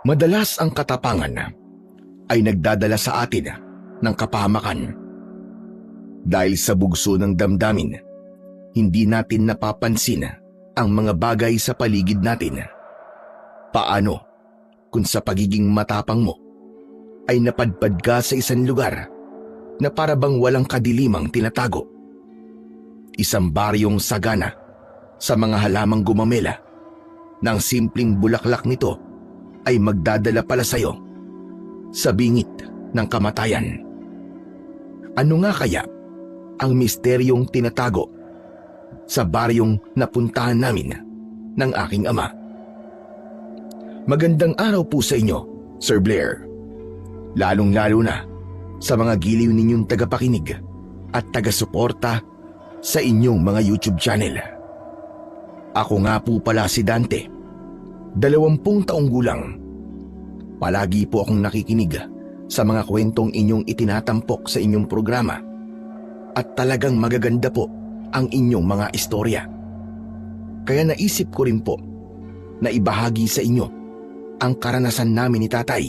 Madalas ang katapangan ay nagdadala sa atin ng kapahamakan. Dahil sa bugso ng damdamin, hindi natin napapansin ang mga bagay sa paligid natin. Paano kung sa pagiging matapang mo ay napadpad ka sa isang lugar na para bang walang kadilimang tinatago? Isang baryong sagana sa mga halamang gumamela, ng simpleng bulaklak nito ay magdadala pala sa'yo sa bingit ng kamatayan. Ano nga kaya ang misteryong tinatago sa baryong napuntahan namin ng aking ama? Magandang araw po sa inyo, Sir Blair. Lalong-lalo na sa mga giliw ninyong tagapakinig at taga-suporta sa inyong mga YouTube channel. Ako nga po pala si Dante, 20 taong gulang. Palagi po akong nakikinig sa mga kwentong inyong itinatampok sa inyong programa at talagang magaganda po ang inyong mga istorya. Kaya naisip ko rin po na ibahagi sa inyo ang karanasan namin ni tatay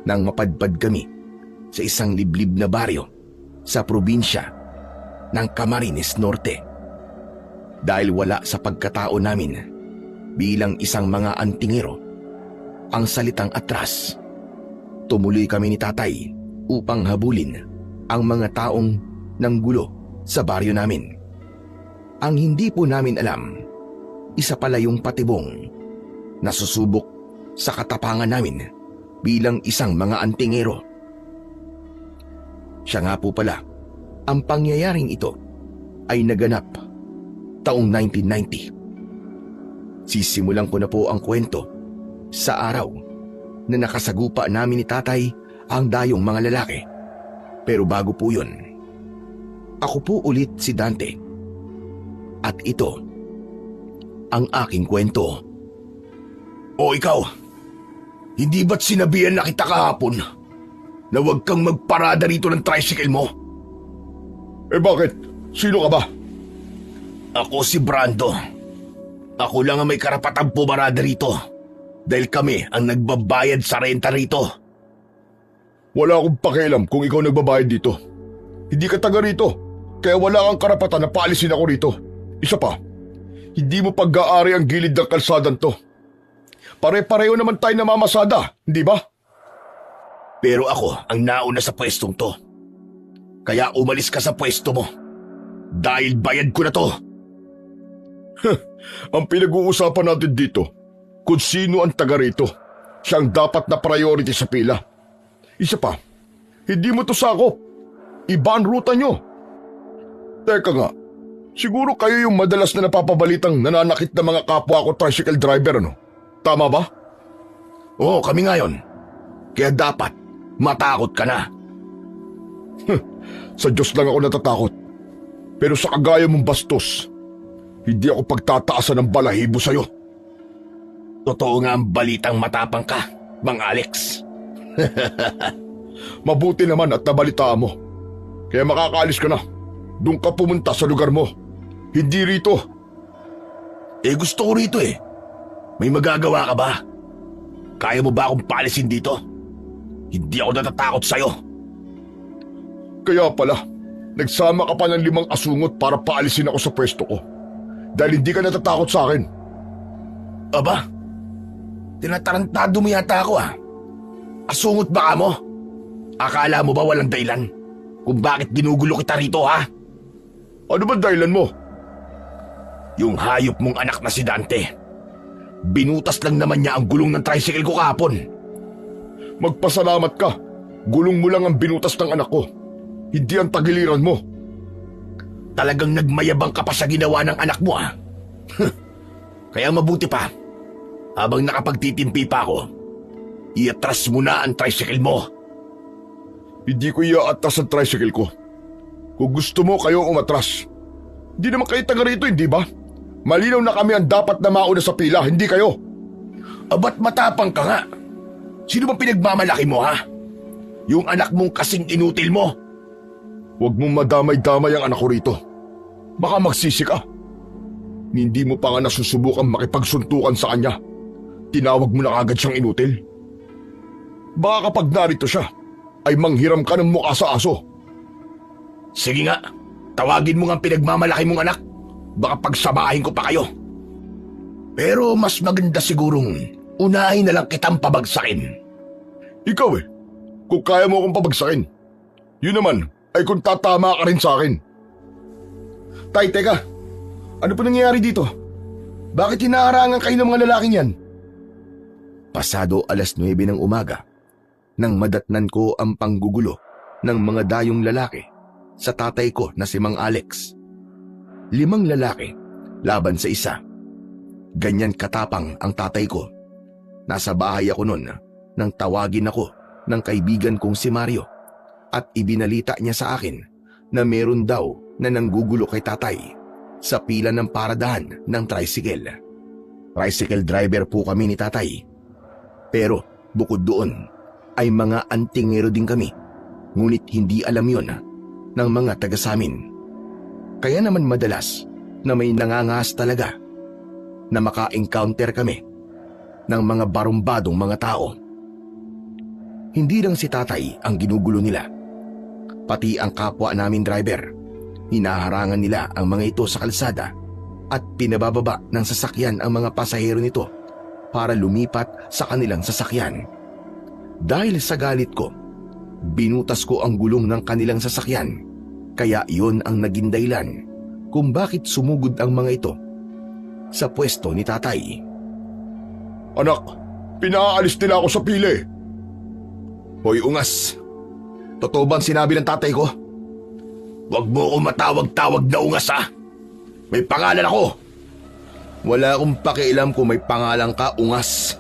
nang mapadpad kami sa isang liblib na baryo sa probinsya ng Camarines Norte. Dahil wala sa pagkatao namin bilang isang mga antingero ang salitang atras, tumuloy kami ni tatay upang habulin ang mga taong nanggulo sa baryo namin. Ang hindi po namin alam, isa pala yung patibong na susubok sa katapangan namin bilang isang mga antingero. Siya nga po pala, ang pangyayaring ito ay naganap taong 1990. Sisimulan ko na po ang kwento sa araw na nakasagupa namin ni tatay ang dayong mga lalaki. Pero bago po yun, ako po ulit si Dante. At ito ang aking kwento. O ikaw, hindi ba't sinabihan na kita kahapon na huwag kang magparada rito ng tricycle mo? Eh bakit? Sino ka ba? Ako si Brando. Ako lang ang may karapatang pumarada rito dahil kami ang nagbabayad sa renta rito. Wala akong pakialam kung ikaw nagbabayad dito. Hindi ka taga rito, kaya wala kang karapatan na paalisin ako rito. Isa pa, hindi mo pag-aari ang gilid ng kalsadan to. Pare-pareho naman tayo namamasada, hindi ba? Pero ako ang nauna sa pwestong to. Kaya umalis ka sa pwesto mo. Dahil bayad ko na to. Ang pinag-uusapan natin dito, kung sino ang taga rito, siyang dapat na priority sa pila. Isa pa, hindi mo to sakop. Iba ang ruta nyo. Teka nga, siguro kayo yung madalas na napapabalitang nananakit na mga kapwa ko tricycle driver, ano? Tama ba? Oo, kami ngayon. Kaya dapat matakot ka na. Sa Diyos lang ako natatakot. Pero sa kagaya mong bastos, hindi ako pagtataasan ng balahibo sa'yo. Totoo nga ang balitang matapang ka, Mang Alex. Mabuti naman at nabalitaan mo. Kaya makakaalis ka na. Doon ka pumunta sa lugar mo. Hindi rito. Eh gusto ko rito eh. May magagawa ka ba? Kaya mo ba akong paalisin dito? Hindi ako natatakot sa'yo. Kaya pala, nagsama ka pa ng 5 asungot para paalisin ako sa pwesto ko. Dahil hindi ka natatakot sa akin. Aba, tinatarantado mo yata ako ah. Asungot ba ka mo? Akala mo ba walang dahilan kung bakit ginugulo kita rito ha? Ano ba dahilan mo? Yung hayop mong anak na si Dante. Binutas lang naman niya ang gulong ng tricycle ko kahapon. Magpasalamat ka. Gulong mo lang ang binutas ng anak ko. Hindi ang tagiliran mo. Talagang nagmayabang ka pa sa ginawa ng anak mo ah. Kaya mabuti pa, habang nakapagtitimpi pa ako, iatras mo na ang tricycle mo. Hindi ko iaatras ang tricycle ko. Kung gusto mo kayo umatras. Hindi naman kayo taga rito, hindi ba? Malinaw na kami ang dapat na mauna sa pila, hindi kayo. Ba't matapang ka nga? Sino bang pinagmamalaki mo ha? Yung anak mong kasing inutil mo? Huwag mong madamay-damay ang anak ko rito. Baka magsisi ka. Hindi mo pa nga nasusubukan makipagsuntukan sa kanya. Tinawag mo na agad siyang inutil. Baka kapag narito siya, ay manghiram ka ng mukha sa aso. Sige nga, tawagin mo nga ang pinagmamalaki mong anak. Baka pagsamahin ko pa kayo. Pero mas maganda sigurong unahin na lang kitang pabagsakin. Ikaw kung kaya mo akong pabagsakin. Yun naman ay kung tatama ka rin sa akin. Tay, teka. Ano pa nangyayari dito? Bakit hinaharangan kayo ng mga lalaking yan? Pasado 9:00 ng umaga, nang madatnan ko ang panggugulo ng mga dayong lalaki sa tatay ko na si Mang Alex. 5 lalaki laban sa isa. Ganyan katapang ang tatay ko. Nasa bahay ako noon nang tawagin ako ng kaibigan kong si Mario at ibinalita niya sa akin na meron daw na nanggugulo kay tatay sa pila ng paradahan ng tricycle. Tricycle driver po kami ni tatay. Pero bukod doon ay mga antingero din kami, ngunit hindi alam yon ng mga taga samin. Kaya naman madalas na may nangangas talaga na maka-encounter kami ng mga barumbadong mga tao. Hindi lang si tatay ang ginugulo nila, pati ang kapwa namin driver. Hinaharangan nila ang mga ito sa kalsada at pinabababa ng sasakyan ang mga pasahero nito para lumipat sa kanilang sasakyan. Dahil sa galit ko, binutas ko ang gulong ng kanilang sasakyan, kaya iyon ang naging dahilan kung bakit sumugod ang mga ito sa pwesto ni tatay. Anak, pinaalis nila ako sa pila Hoy ungas, totoo bang sinabi ng tatay ko? Huwag mo akong matawag-tawag na ungas ha. May pangalan ako. Wala akong pakialam kung may pangalan ka, ungas.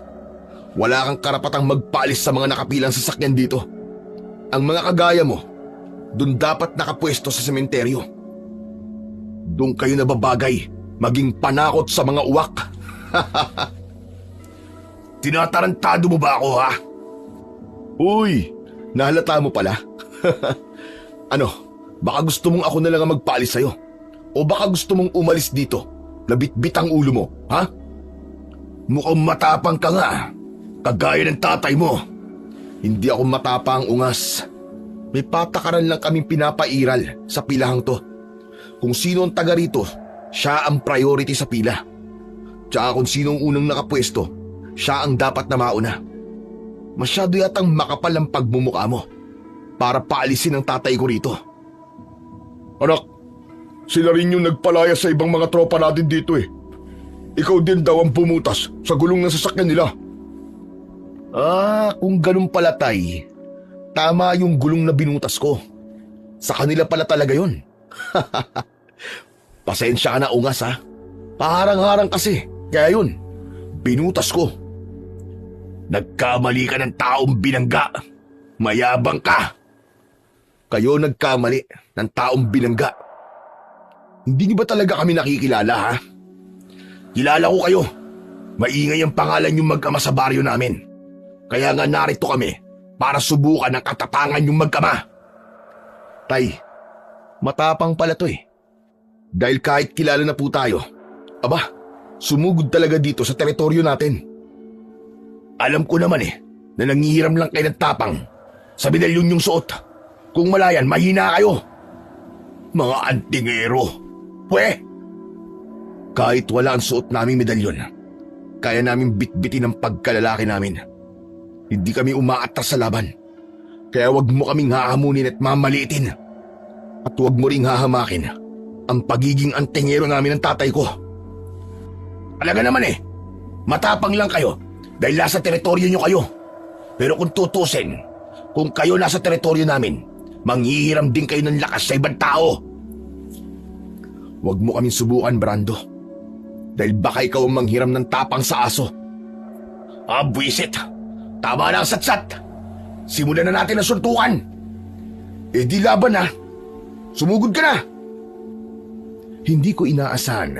Wala kang karapatang magpaalis sa mga nakapilang sasakyan dito. Ang mga kagaya mo, dun dapat nakapwesto sa sementeryo. Dun kayo nababagay, maging panakot sa mga uwak. Tinatarantado mo ba ako, ha? Uy, nahalata mo pala. Ano, baka gusto mong ako na lang ang magpaalis sa'yo? O baka gusto mong umalis dito? Nabitbit ang ulo mo, ha? Mukhang matapang ka nga, kagaya ng tatay mo. Hindi ako matapang, ungas. May patakaran lang kaming pinapairal sa pilahang to. Kung sino ang taga rito, siya ang priority sa pila. Tsaka kung sino ang unang nakapwesto, siya ang dapat na mauna. Masyado yatang makapal ang pagmumukha mo para paalisin ang tatay ko rito. Anak, sila rin yung nagpalaya sa ibang mga tropa natin dito Ikaw din daw ang bumutas sa gulong ng sasakyan nila. Kung ganun pala, tay. Tama yung gulong na binutas ko. Sa kanila pala talaga yun. Pasensya ka na, ungas ha. Paharang-harang kasi. Kaya yun, binutas ko. Nagkamali ka ng taong binangga. Mayabang ka. Kayo nagkamali ng taong binangga. Hindi niyo ba talaga kami nakikilala, ha? Kilala ko kayo. Maingay ang pangalan yung mag-ama sa baryo namin. Kaya nga narito kami para subukan ang katapangan yung mag-ama. Tay, matapang pala to Dahil kahit kilala na po tayo, aba, sumugod talaga dito sa teritoryo natin. Alam ko naman na nangihiram lang kayo ng tapang sa medalyon yung suot. Kung malayan, mahina kayo. Mga antingero. Kahit wala ang suot naming medalyon, kaya namin bitbitin ang pagkalalaki namin. Hindi kami umaatras sa laban. Kaya wag mo kaming hahamunin at mamaliitin. At wag mo ring hahamakin ang pagiging antingero namin ng tatay ko. Alaga naman matapang lang kayo dahil nasa teritoryo nyo kayo. Pero kung tutusin, kung kayo nasa teritoryo namin, manghihiram din kayo ng lakas sa ibang tao. Huwag mo kaming subukan, Brando. Dahil baka ikaw ang manghiram ng tapang sa aso. Buwisit. Tama na ang satsat. Simulan na natin ang suntukan. Di laban na. Sumugod ka na. Hindi ko inaasahan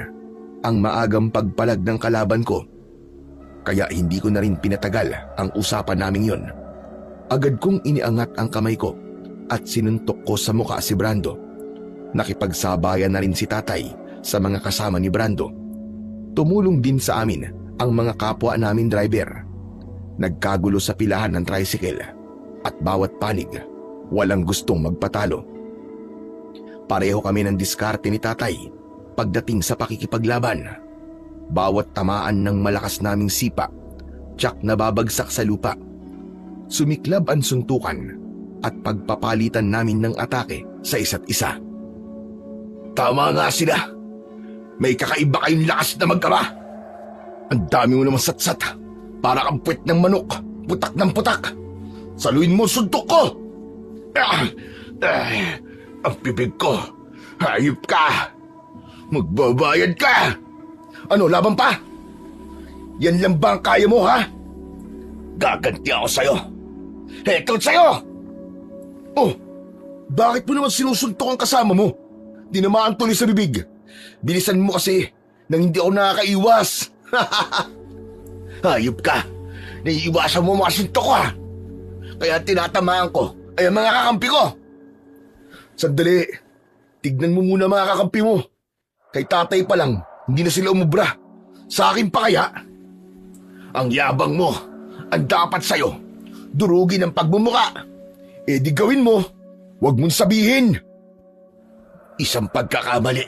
ang maagang pagpalag ng kalaban ko. Kaya hindi ko na rin pinatagal ang usapan naming yon. Agad kong iniangat ang kamay ko at sinuntok ko sa mukha si Brando. Nakipagsabayan na rin si tatay sa mga kasama ni Brando. Tumulong din sa amin ang mga kapwa namin driver. Nagkagulo sa pilahan ng tricycle at bawat panig walang gustong magpatalo. Pareho kami ng diskarte ni tatay pagdating sa pakikipaglaban. Bawat tamaan ng malakas naming sipa, tiyak na babagsak sa lupa. Sumiklab ang suntukan at pagpapalitan namin ng atake sa isa't isa. Tama nga sila. May kakaiba kayong lakas na magkama. Ang dami mo naman satsat. Para kang puwet ng manok. Putak ng putak. Saluin mo ang suntok ko. Ang bibig ko. Hayop ka. Magbabayad ka. Ano, laban pa? Yan lang ba ang kaya mo, ha? Gaganti ako sa'yo. Heto sa'yo! Oh, bakit mo naman sinusuntok ang kasama mo? Dinamaan tuloy sa bibig. Bilisan mo kasi nang hindi ako nakakaiwas. Hayop ka. Naiiwasan mo mga suntok ko, ha? Kaya tinatamaan ko ay ang mga kakampi ko. Sandali. Tignan mo muna mga kakampi mo. Kay tatay pa lang, hindi na sila umubra. Sa akin pa kaya? Ang yabang mo, ang dapat sa'yo, durugin ang pagmumuka. Eh di gawin mo, huwag mong sabihin. Isang pagkakamali,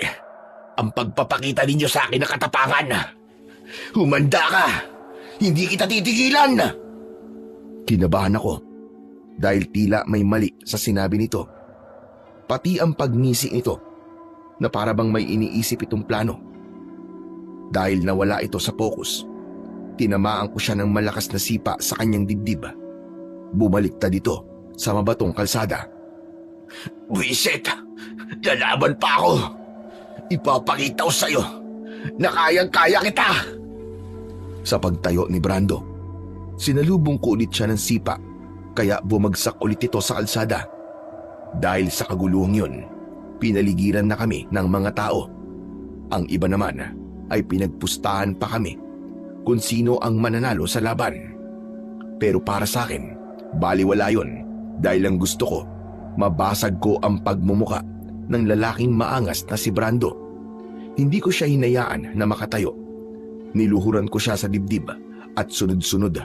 ang pagpapakita ninyo sa akin na katapangan. Humanda ka, hindi kita titigilan. Kinabahan ako dahil tila may mali sa sinabi nito. Pati ang pagngisi nito na para bang may iniisip itong plano. Dahil nawala ito sa focus, tinamaan ko siya ng malakas na sipa sa kanyang dibdib. Bumaliktad ito sa mabatong kalsada. Wisit! Lalaban pa ako! Ipapakita ko sa'yo na kayang-kaya kita! Sa pagtayo ni Brando, sinalubong ko ulit siya ng sipa kaya bumagsak ulit ito sa kalsada. Dahil sa kaguluhang yun, pinaligiran na kami ng mga tao. Ang iba naman ay pinagpustahan pa kami kung sino ang mananalo sa laban. Pero para sa akin, baliwala yun dahil ang gusto ko, mabasag ko ang pagmumuka ng lalaking maangas na si Brando. Hindi ko siya hinayaan na makatayo. Niluhuran ko siya sa dibdib at sunod-sunod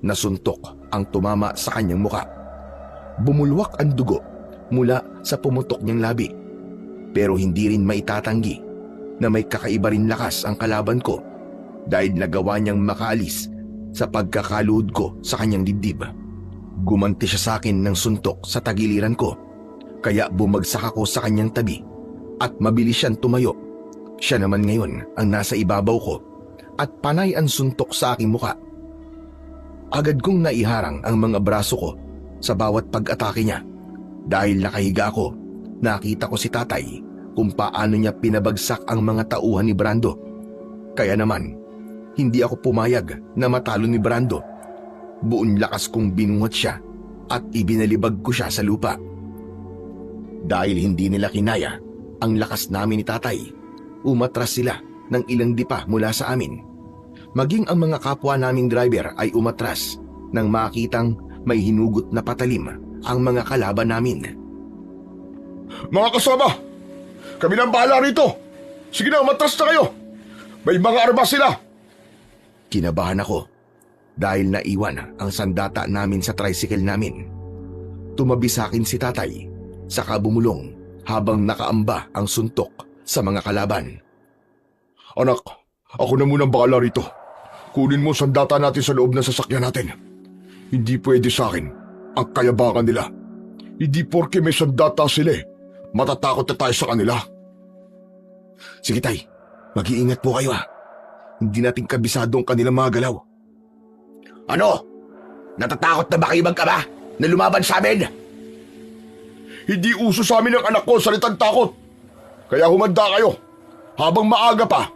na suntok ang tumama sa kanyang muka. Bumulwak ang dugo mula sa pumutok niyang labi. Pero hindi rin maitatanggi na may kakaiba rin lakas ang kalaban ko dahil nagawa niyang makaalis sa pagkakaluhod ko sa kanyang dibdib. Gumanti siya sa akin ng suntok sa tagiliran ko, kaya bumagsak ako sa kanyang tabi at mabilis siyang tumayo. Siya naman ngayon ang nasa ibabaw ko at panay ang suntok sa aking muka. Agad kong naiharang ang mga braso ko sa bawat pag-atake niya. Dahil nakahiga ako, nakita ko si tatay kung paano niya pinabagsak ang mga tauhan ni Brando. Kaya naman, hindi ako pumayag na matalo ni Brando. Buong lakas kong binuhat siya at ibinalibag ko siya sa lupa. Dahil hindi nila kinaya ang lakas namin ni tatay, umatras sila ng ilang dipa mula sa amin. Maging ang mga kapwa naming driver ay umatras nang makitang may hinugot na patalim ang mga kalaban namin. Mga kasama, kami na ang bahala rito. Sige na, umatras na kayo. May mga armas sila. Kinabahan ako dahil naiwan ang sandata namin sa tricycle namin. Tumabi sa akin si tatay, saka bumulong habang nakaamba ang suntok sa mga kalaban. Anak, ako na munang bahala rito. Kunin mo sandata natin sa loob ng sasakyan natin. Hindi pwede sa akin ang kayabangan nila. Hindi porke may sandata sila matatakot na tayo sa kanila. Sige tay, mag-iingat po kayo ha. Hindi natin kabisado ang kanilang mga galaw. Ano? Natatakot na ba kayo magkama na lumaban sa amin? Hindi uso sa amin ang anak ko salitang takot. Kaya humanda kayo. Habang maaga pa,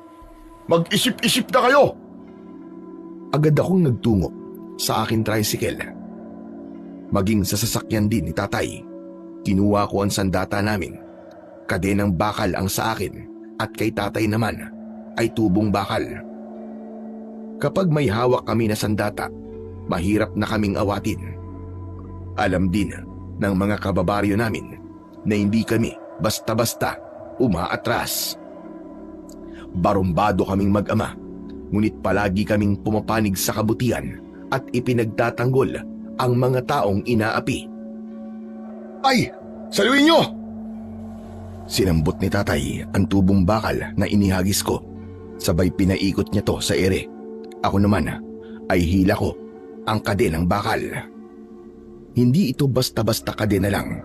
mag-isip-isip na kayo. Agad akong nagtungo sa aking tricycle. Maging sa sasakyan din ni tatay, kinuha ko ang sandata namin. Kadenang bakal ang sa akin at kay tatay naman ay tubong bakal. Kapag may hawak kami na sandata, mahirap na kaming awatin. Alam din ng mga kababaryo namin na hindi kami basta-basta umaatras. Barumbado kaming mag-ama, ngunit palagi kaming pumapanig sa kabutihan at ipinagtatanggol ang mga taong inaapi. Ay! Saluhin nyo! Sinambot ni tatay ang tubong bakal na inihagis ko. Sabay pinaikot niya to sa ere. Ako naman ay hila ko ang kadenang bakal. Hindi ito basta-basta kadena lang.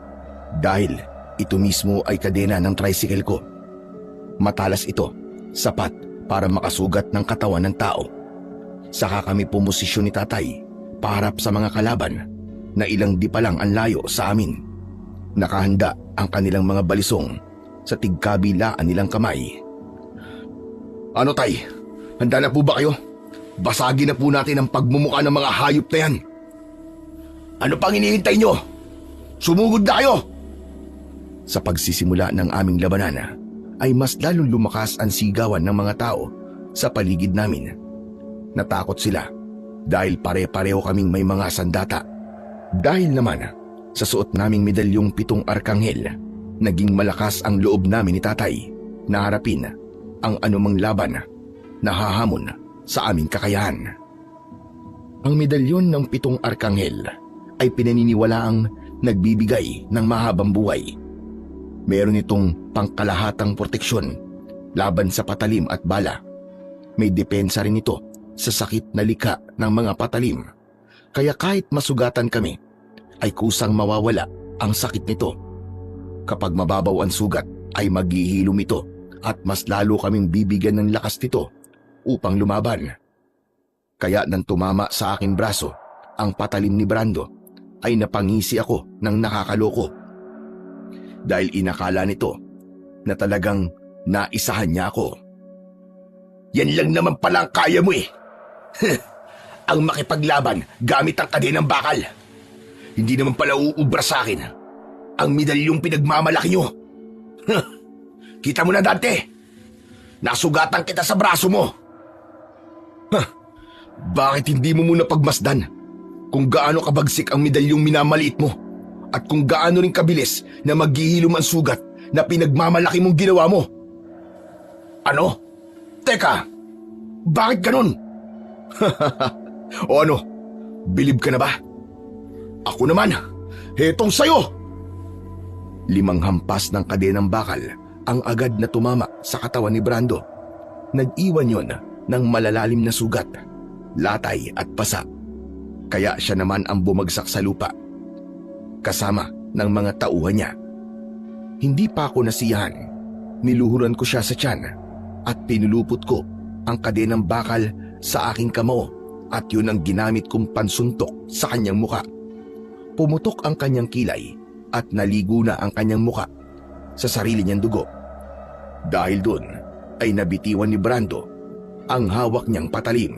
Dahil ito mismo ay kadena ng tricycle ko. Matalas ito, sapat para makasugat ng katawan ng tao. Saka kami pumosisyon ni tatay paharap sa mga kalaban na ilang di pa lang ang layo sa amin. Nakahanda ang kanilang mga balisong sa tigkabilaan nilang kamay. Ano tay? Handa na po ba kayo? Basagin na po natin ang pagmumukha ng mga hayop na yan. Ano pang hinihintay nyo? Sumugod na kayo! Sa pagsisimula ng aming labanan ay mas lalong lumakas ang sigawan ng mga tao sa paligid namin. Natakot sila dahil pare-pareho kaming may mga sandata. Dahil naman sa suot naming medalyong 7 arkanghel, naging malakas ang loob namin ni tatay na harapin ang anumang laban na hahamon sa aming kakayahan. Ang medalyon ng 7 arkanghel ay pinaniniwalaang nagbibigay ng mahabang buhay. Meron itong pangkalahatang proteksyon laban sa patalim at bala. May depensa rin ito sa sakit na likha ng mga patalim. Kaya kahit masugatan kami, ay kusang mawawala ang sakit nito. Kapag mababaw ang sugat, ay maghihilom ito at mas lalo kaming bibigyan ng lakas nito upang lumaban. Kaya nang tumama sa aking braso ang patalim ni Brando, ay napangisi ako ng nakakaloko. Dahil inakala nito na talagang naisahan niya ako. Yan lang naman pala ang kaya mo eh. Ang makipaglaban gamit ang kadenang bakal. Hindi naman pala uubra sa akin ang medalyong pinagmamalaki nyo. Kita mo na, Dante. Nasugatan kita sa braso mo. Bakit hindi mo muna pagmasdan kung gaano kabagsik ang medalyong minamaliit mo at kung gaano rin kabilis na maghihilom ang sugat na pinagmamalaki mong ginawa mo? Ano? Teka, bakit ganun? O ano, bilib ka na ba? Ako naman, hetong sayo! 5 hampas ng kadenang bakal ang agad na tumama sa katawan ni Brando. Nag-iwan yon ng malalalim na sugat, latay at pasa. Kaya siya naman ang bumagsak sa lupa, kasama ng mga tauhan niya. Hindi pa ako nasiyahan. Niluhuran ko siya sa tiyan at pinulupot ko ang kadenang bakal sa aking kamao at yun ang ginamit kong pansuntok sa kanyang muka. Pumutok ang kanyang kilay at naligo na ang kanyang muka sa sarili niyang dugo. Dahil doon ay nabitiwan ni Brando ang hawak niyang patalim.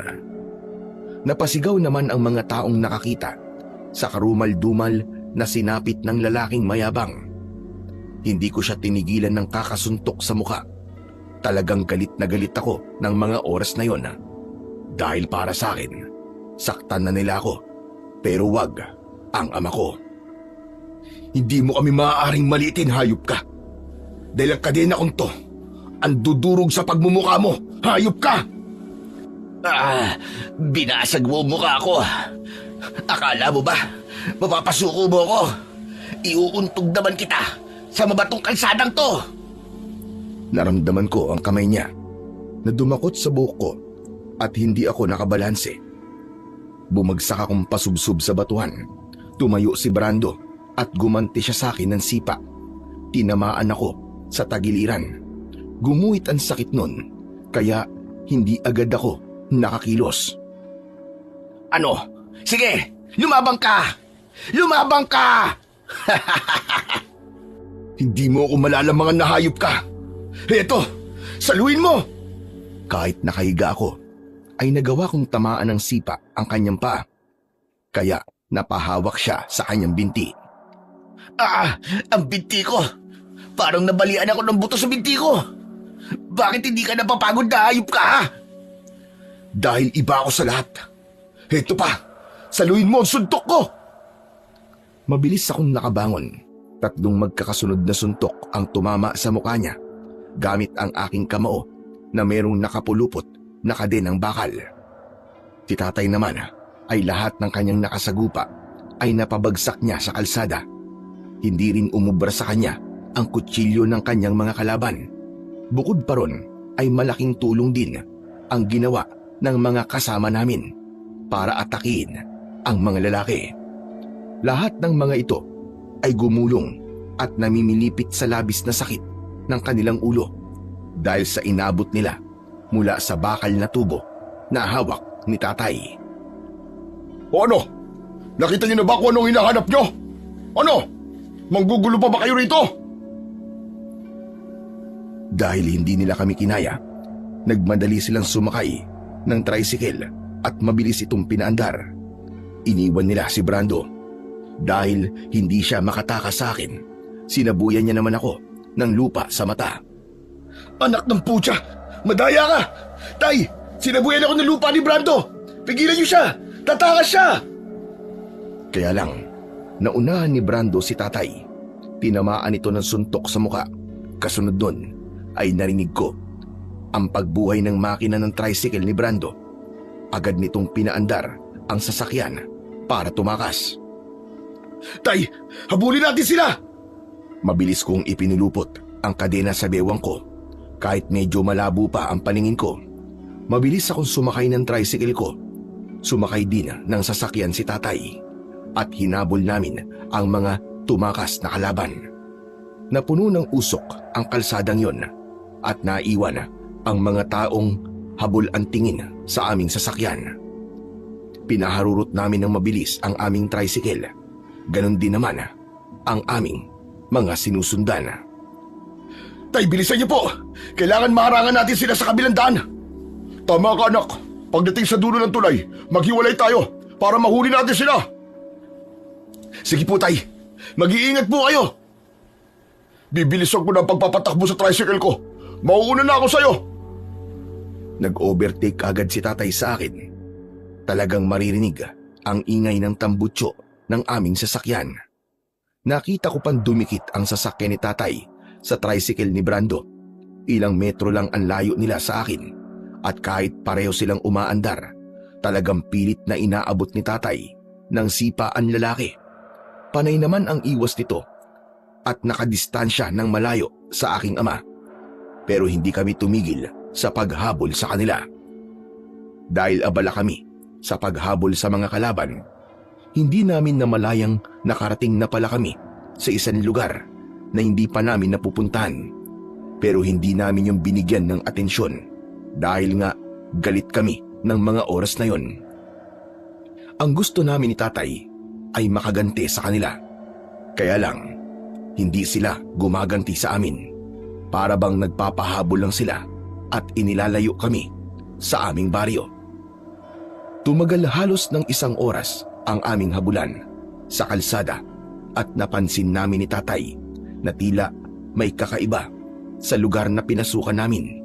Napasigaw naman ang mga taong nakakita sa karumal-dumal na sinapit ng lalaking mayabang. Hindi ko siya tinigilan ng kakasuntok sa muka. Talagang galit na galit ako ng mga oras na yon. Dahil para sa akin, saktan na nila ako, pero wag ang ama ko. Hindi mo kami maaaring maliitin, hayop ka. Dahil ang kadena kong to, ang dudurog sa pagmumukha mo, hayop ka! Binasag mo mukha ko. Akala mo ba, mapapasuko mo ko? Iuuntog naman kita sa mabatong kalsadang to. Naramdaman ko ang kamay niya na dumakot sa buhok ko at hindi ako nakabalanse. Bumagsak akong pasubsob sa batuhan. Tumayo si Brando at gumanti siya sa akin ng sipa. Tinamaan ako sa tagiliran. Gumuhit ang sakit nun, kaya hindi agad ako nakakilos. Ano? Sige, lumabang ka! Lumabang ka! Hindi mo ako malalamangan na hayop ka. Eto, saluhin mo! Kahit nakahiga ako, ay nagawa kong tamaan ng sipa ang kanyang paa. Kaya napahawak siya sa kanyang binti. Ang binti ko! Parang nabalian ako ng buto sa binti ko! Bakit hindi ka napapagod na hayop ka, ha? Dahil iba ako sa lahat. Eto pa, saluhin mo ang suntok ko! Mabilis akong nakabangon. 3 magkakasunod na suntok ang tumama sa mukha niya gamit ang aking kamao na merong nakapulupot na kadenang bakal. Si tatay naman ay lahat ng kanyang nakasagupa ay napabagsak niya sa kalsada. Hindi rin umubra sa kanya ang kutsilyo ng kanyang mga kalaban. Bukod pa ron ay malaking tulong din ang ginawa ng mga kasama namin para atakiin ang mga lalaki. Lahat ng mga ito ay gumulong at namimilipit sa labis na sakit ng kanilang ulo dahil sa inabot nila mula sa bakal na tubo na hawak ni tatay. O ano? Nakita niyo na ba kung anong hinahanap niyo? Ano? Manggugulo pa ba kayo rito? Dahil hindi nila kami kinaya, nagmadali silang sumakay ng tricycle at mabilis itong pinaandar. Iniwan nila si Brando. Dahil hindi siya makatakas sa akin, sinabuyan niya naman ako ng lupa sa mata. Anak ng putya! Madaya ka! Tay, sinabuyan ako ng lupa ni Brando! Pigilan niyo siya! Tatakas siya! Kaya lang, naunahan ni Brando si tatay. Tinamaan ito ng suntok sa muka. Kasunod nun ay narinig ko ang pagbuhay ng makina ng tricycle ni Brando. Agad nitong pinaandar ang sasakyan para tumakas. Tay, habulin natin sila! Mabilis kong ipinulupot ang kadena sa bewang ko. Kahit medyo malabo pa ang paningin ko, mabilis akong sumakay ng tricycle ko. Sumakay din ng sasakyan si tatay at hinabol namin ang mga tumakas na kalaban. Napuno ng usok ang kalsadang yon at naiwan ang mga taong habol ang tingin sa aming sasakyan. Pinaharurot namin ng mabilis ang aming tricycle. Ganon din naman ang aming mga sinusundan. Tay, bilisan niyo po! Kailangan maharangan natin sila sa kabilang daan! Tama ka, anak. Pagdating sa dulo ng tulay, maghiwalay tayo para mahuli natin sila! Sige po, Tay. Mag-iingat po kayo! Bibilisan ko na ang pagpapatakbo sa tricycle ko. Mauuna na ako sa'yo! Nag-overtake agad si tatay sa akin. Talagang maririnig ang ingay ng tambutso ng aming sasakyan. Nakita ko pang dumikit ang sasakyan ni tatay sa tricycle ni Brando. Ilang metro lang ang layo nila sa akin at kahit pareho silang umaandar, talagang pilit na inaabot ni tatay ng sipa ang lalaki. Panay naman ang iwas nito at nakadistansya ng malayo sa aking ama. Pero hindi kami tumigil sa paghabol sa kanila. Dahil abala kami sa paghabol sa mga kalaban, hindi namin namalayang nakarating na pala kami sa isang lugar na hindi pa namin napupuntahan. Pero hindi namin yung binigyan ng atensyon dahil nga galit kami ng mga oras na yon. Ang gusto namin ni tatay ay makaganti sa kanila. Kaya lang, hindi sila gumaganti sa amin. Para bang nagpapahabol lang sila at inilalayo kami sa aming baryo. Tumagal halos ng 1 oras ang aming habulan sa kalsada at napansin namin ni tatay na tila may kakaiba sa lugar na pinasukan namin.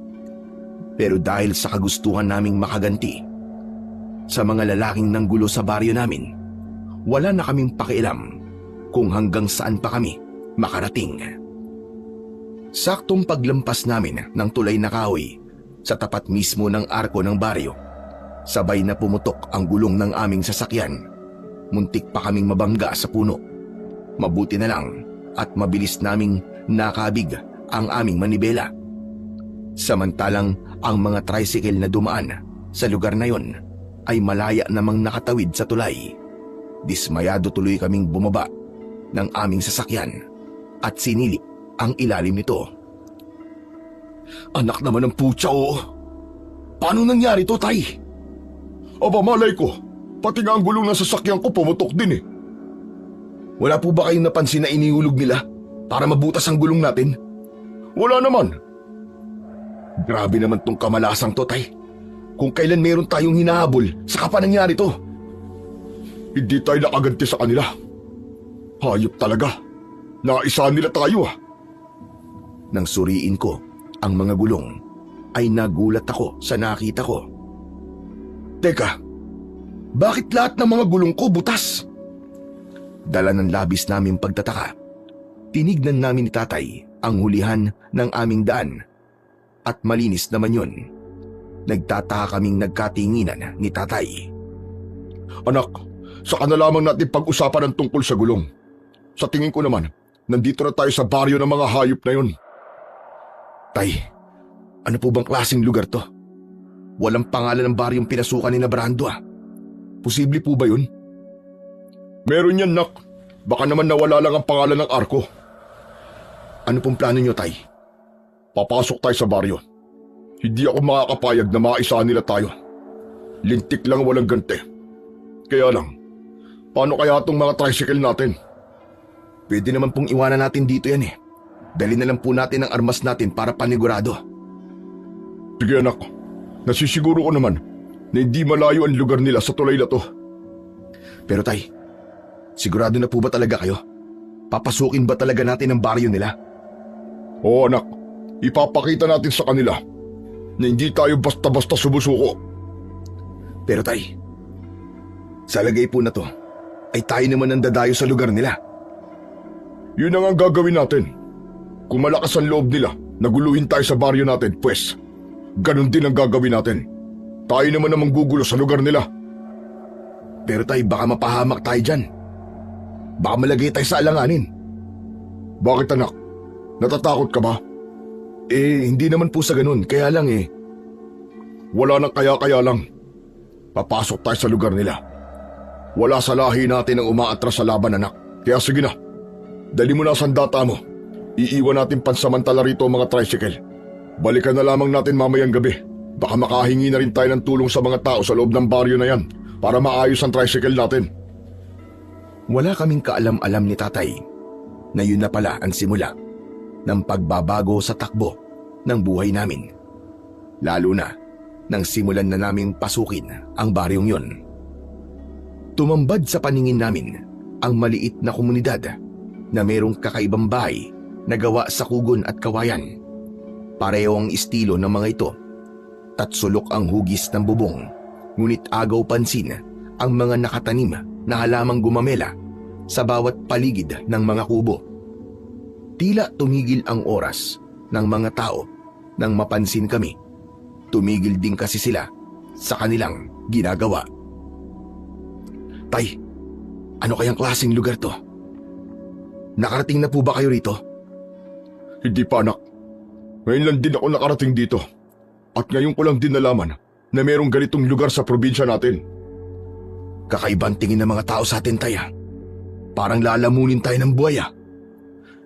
Pero dahil sa kagustuhan naming makaganti sa mga lalaking nanggulo sa baryo namin, wala na kaming pakialam kung hanggang saan pa kami makarating. Saktong paglampas namin ng tulay na kahoy sa tapat mismo ng arko ng baryo, sabay na pumutok ang gulong ng aming sasakyan. Muntik pa kaming mabangga sa puno. Mabuti na lang at mabilis naming nakabig ang aming manibela. Samantalang ang mga tricycle na dumaan sa lugar na yon ay malaya namang nakatawid sa tulay. Dismayado tuloy kaming bumaba ng aming sasakyan at sinilip ang ilalim nito. Anak naman ng putya, oo. Paano nangyari to, Tay? Aba, malay ko. Pati nga ang gulong ng sasakyan ko pumutok din eh. Wala po ba kayong napansin na inihulog nila para mabutas ang gulong natin? Wala naman. Grabe naman tong kamalasang to, Tay. Kung kailan meron tayong hinahabol, saka pa nangyari to. Hindi tayo nakaganti sa kanila. Hayop talaga. Naisahan nila tayo ah. Nang suriin ko ang mga gulong, ay nagulat ako sa nakita ko. Teka, bakit lahat ng mga gulong ko butas? Dala ng labis naming pagtataka, tinignan namin ni tatay ang hulihan ng aming daan at malinis naman yun. Nagtataka kaming nagkatinginan ni tatay. Anak, saka na lamang natin pag-usapan ang tungkol sa gulong. Sa tingin ko naman, nandito na tayo sa baryo ng mga hayop na yun. Tay, ano po bang klaseng lugar to? Walang pangalan ng baryong pinasukan ni na Brando ah. Posible po ba yun? Meron yan, nak. Baka naman nawala lang ang pangalan ng arko. Ano pong plano nyo, Tay? Papasok tayo sa baryo. Hindi ako makakapayag na maisahan nila tayo. Lintik lang walang gante. Kaya lang, paano kaya itong mga tricycle natin? Pwede naman pong iwanan natin dito yan eh. Dali na lang po natin ang armas natin para panigurado. Sige anak, nasisiguro ko naman na hindi malayo ang lugar nila sa tulay na to. Pero Tay, sigurado na po ba talaga kayo? Papasukin ba talaga natin ang baryo nila? Oo anak, ipapakita natin sa kanila na hindi tayo basta-basta sumusuko. Pero Tay, sa lagay po na to, ay tayo naman ang dadayo sa lugar nila. Yun ang gagawin natin. Kung malakas ang loob nila, naguluhin tayo sa baryo natin, pues, ganun din ang gagawin natin. Tayo naman ang manggugulo sa lugar nila. Pero Tay, baka mapahamak tayo dyan. Baka malagay tayo sa alanganin. Bakit anak? Natatakot ka ba? Hindi naman po sa ganun, kaya lang Wala nang kaya-kaya lang. Papasok tayo sa lugar nila. Wala sa lahi natin ang umaatras sa laban, anak. Kaya sige na, dali mo na ang sandata mo. Iiwan natin pansamantala rito ang mga tricycle. Balikan na lamang natin mamayang gabi. Baka makahingi na rin tayo ng tulong sa mga tao sa loob ng baryo na yan para maayos ang tricycle natin. Wala kaming kaalam-alam ni Tatay na yun na pala ang simula ng pagbabago sa takbo ng buhay namin. Lalo na nang simulan na naming pasukin ang baryong yon. Tumambad sa paningin namin ang maliit na komunidad na mayroong kakaibang bahay na gawa sa kugon at kawayan. Pareho ang estilo ng mga ito. Tatsulok ang hugis ng bubong, ngunit agaw pansin ang mga nakatanim na halamang gumamela sa bawat paligid ng mga kubo. Tila tumigil ang oras ng mga tao nang mapansin kami. Tumigil din kasi sila sa kanilang ginagawa. Tay, ano kayang klaseng lugar to? Nakarating na po ba kayo rito? Hindi pa anak. Ngayon lang din ako nakarating dito. At ngayon ko lang din nalaman na mayroong ganitong lugar sa probinsya natin. Kakaibang tingin ng mga tao sa atin, Tay. Parang lalamunin tayo ng buhay.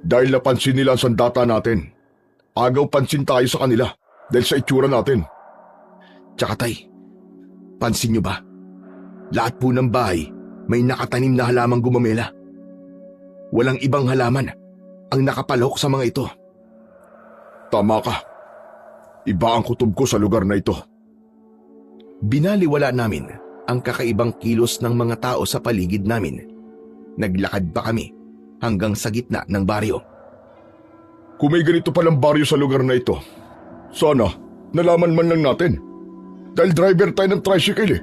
Dahil napansin nila ang sandata natin. Agaw pansin tayo sa kanila dahil sa itsura natin. Tsaka Tay, pansin nyo ba? Lahat po ng bahay may nakatanim na halamang gumamela. Walang ibang halaman ang nakapalok sa mga ito. Tama ka. Iba ang kutob ko sa lugar na ito. Binaliwala namin ang kakaibang kilos ng mga tao sa paligid namin. Naglakad pa kami hanggang sa gitna ng baryo. Kung may ganito palang baryo sa lugar na ito, sana nalaman man lang natin. Dahil driver tayo ng tricycle eh.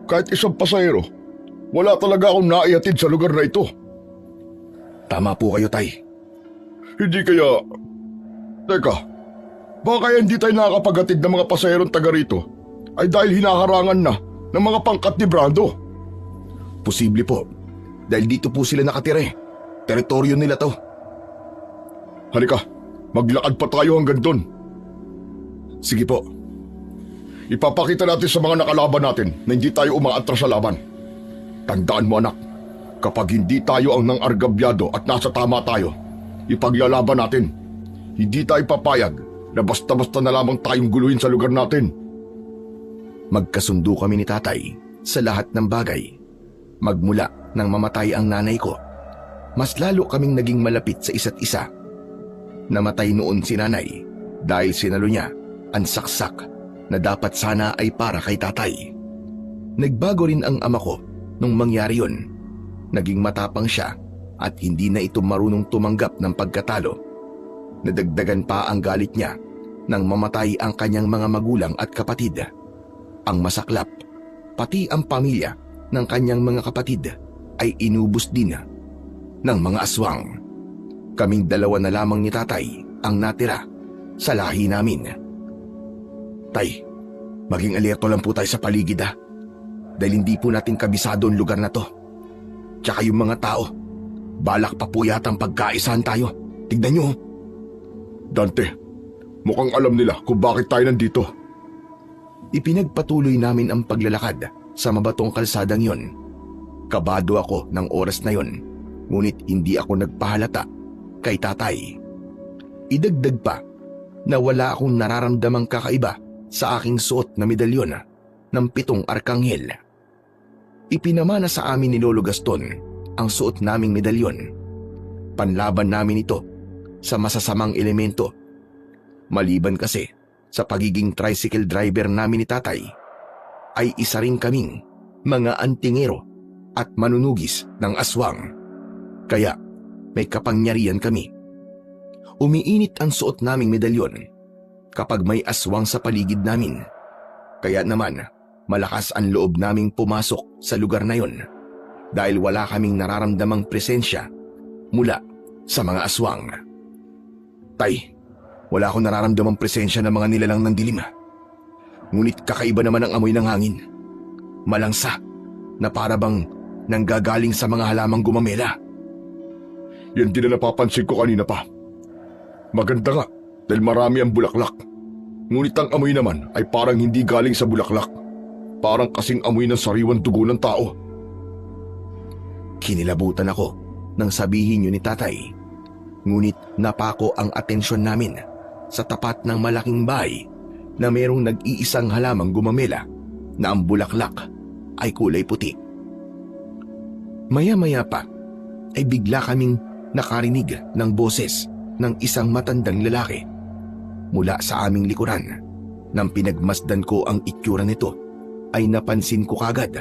Kahit isang pasahero, wala talaga akong naihatid sa lugar na ito. Tama po kayo, Tay. Hindi kaya... Teka, baka kaya hindi tayo nakakapaghatid ng mga pasaherong taga rito ay dahil hinaharangan na ng mga pangkat ni Brando. Posible po, dahil dito po sila nakatira eh. Teritoryo nila to. Halika, maglakad pa tayo hanggang doon. Sige po. Ipapakita natin sa mga nakalaban natin na hindi tayo umaatras sa laban. Tandaan mo anak, kapag hindi tayo ang nangargabyado at nasa tama tayo, ipaglalaban natin. Hindi tayo papayag na basta-basta na lamang tayong guluhin sa lugar natin. Magkasundo kami ni Tatay sa lahat ng bagay. Magmula nang mamatay ang nanay ko, mas lalo kaming naging malapit sa isa't isa. Namatay noon si nanay dahil sinalo niya ang saksak na dapat sana ay para kay Tatay. Nagbago rin ang ama ko nung mangyari yun. Naging matapang siya at hindi na ito marunong tumanggap ng pagkatalo. Nadagdagan pa ang galit niya nang mamatay ang kanyang mga magulang at kapatid. Ang masaklap, pati ang pamilya ng kanyang mga kapatid ay inubos din ng mga aswang. Kaming dalawa na lamang ni Tatay ang natira sa lahi namin. Tay, maging alerto lang po tayo sa paligid . dahil hindi po natin kabisado ang lugar na to. Tsaka yung mga tao, balak pa po yatang pagkaisahan tayo. Tignan nyo. Dante, mukhang alam nila kung bakit tayo nandito. Ipinagpatuloy namin ang paglalakad sa mabatong kalsadang yon. Kabado ako ng oras na yon, ngunit hindi ako nagpahalata kay tatay. Idagdag pa na wala akong nararamdamang kakaiba sa aking suot na medalyon ng 7 arkanghel. Ipinamana sa amin ni Lolo Gaston ang suot naming medalyon. Panlaban namin ito sa masasamang elemento. Maliban kasi sa pagiging tricycle driver namin ni tatay, ay isa rin kaming mga antingero at manunugis ng aswang. Kaya may kapangyarihan kami. Umiinit ang suot naming medalyon kapag may aswang sa paligid namin. Kaya naman, malakas ang loob naming pumasok sa lugar na yon dahil wala kaming nararamdamang presensya mula sa mga aswang. Tay, wala akong nararamdamang presensya ng mga nilalang ng dilim. Ngunit kakaiba naman ang amoy ng hangin. Malangsa na para bang nanggagaling sa mga halamang gumamela. Yan din na napapansin ko kanina pa. Maganda nga dahil marami ang bulaklak. Ngunit ang amoy naman ay parang hindi galing sa bulaklak. Parang kasing amoy ng sariwang dugo ng tao. Kinilabutan ako nang sabihin niyo ni tatay. Ngunit napako ang atensyon namin sa tapat ng malaking bahay na mayroong nag-iisang halamang gumamela na ang bulaklak ay kulay puti. Maya-maya pa ay bigla kaming nakarinig ng boses ng isang matandang lalaki mula sa aming likuran. Nang pinagmasdan ko ang itsura nito ay napansin ko kagad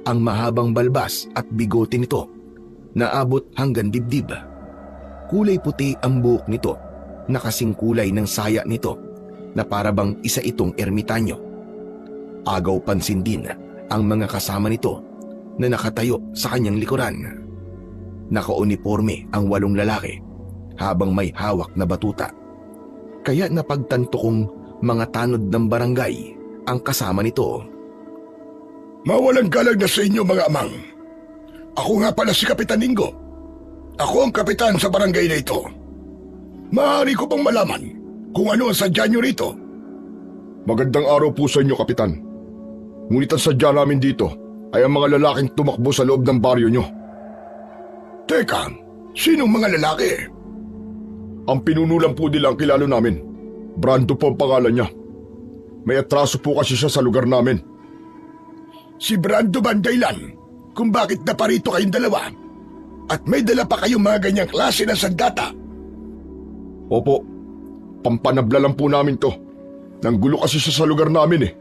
ang mahabang balbas at bigote nito na abot hanggang dibdib. Kulay puti ang buhok nito na kasing kulay ng saya nito na para bang isa itong ermitanyo. Agaw pansin din ang mga kasama nito na nakatayo sa kanyang likuran. Nakauniforme ang 8 lalaki habang may hawak na batuta. Kaya napagtanto kong mga tanod ng barangay ang kasama nito. Mawalang galang na sa inyo mga amang. Ako nga pala si Kapitan Ingo. Ako ang kapitan sa barangay na ito. Maaari ko bang malaman kung ano ang sadya nyo rito? Magandang araw po sa inyo, Kapitan. Ngunit ang sadya namin dito ay ang mga lalaking tumakbo sa loob ng baryo nyo. Teka, sinong mga lalaki? Ang pinunulang po nila ang kilalo namin. Brando po ang pangalan niya. May atraso po kasi siya sa lugar namin. Si Brando ba ang dahilan kung bakit naparito kayong dalawa? At may dala pa kayong mga ganyang klase ng sandata? Opo, pampanabla lang po namin to. Nanggulo kasi siya sa lugar namin eh.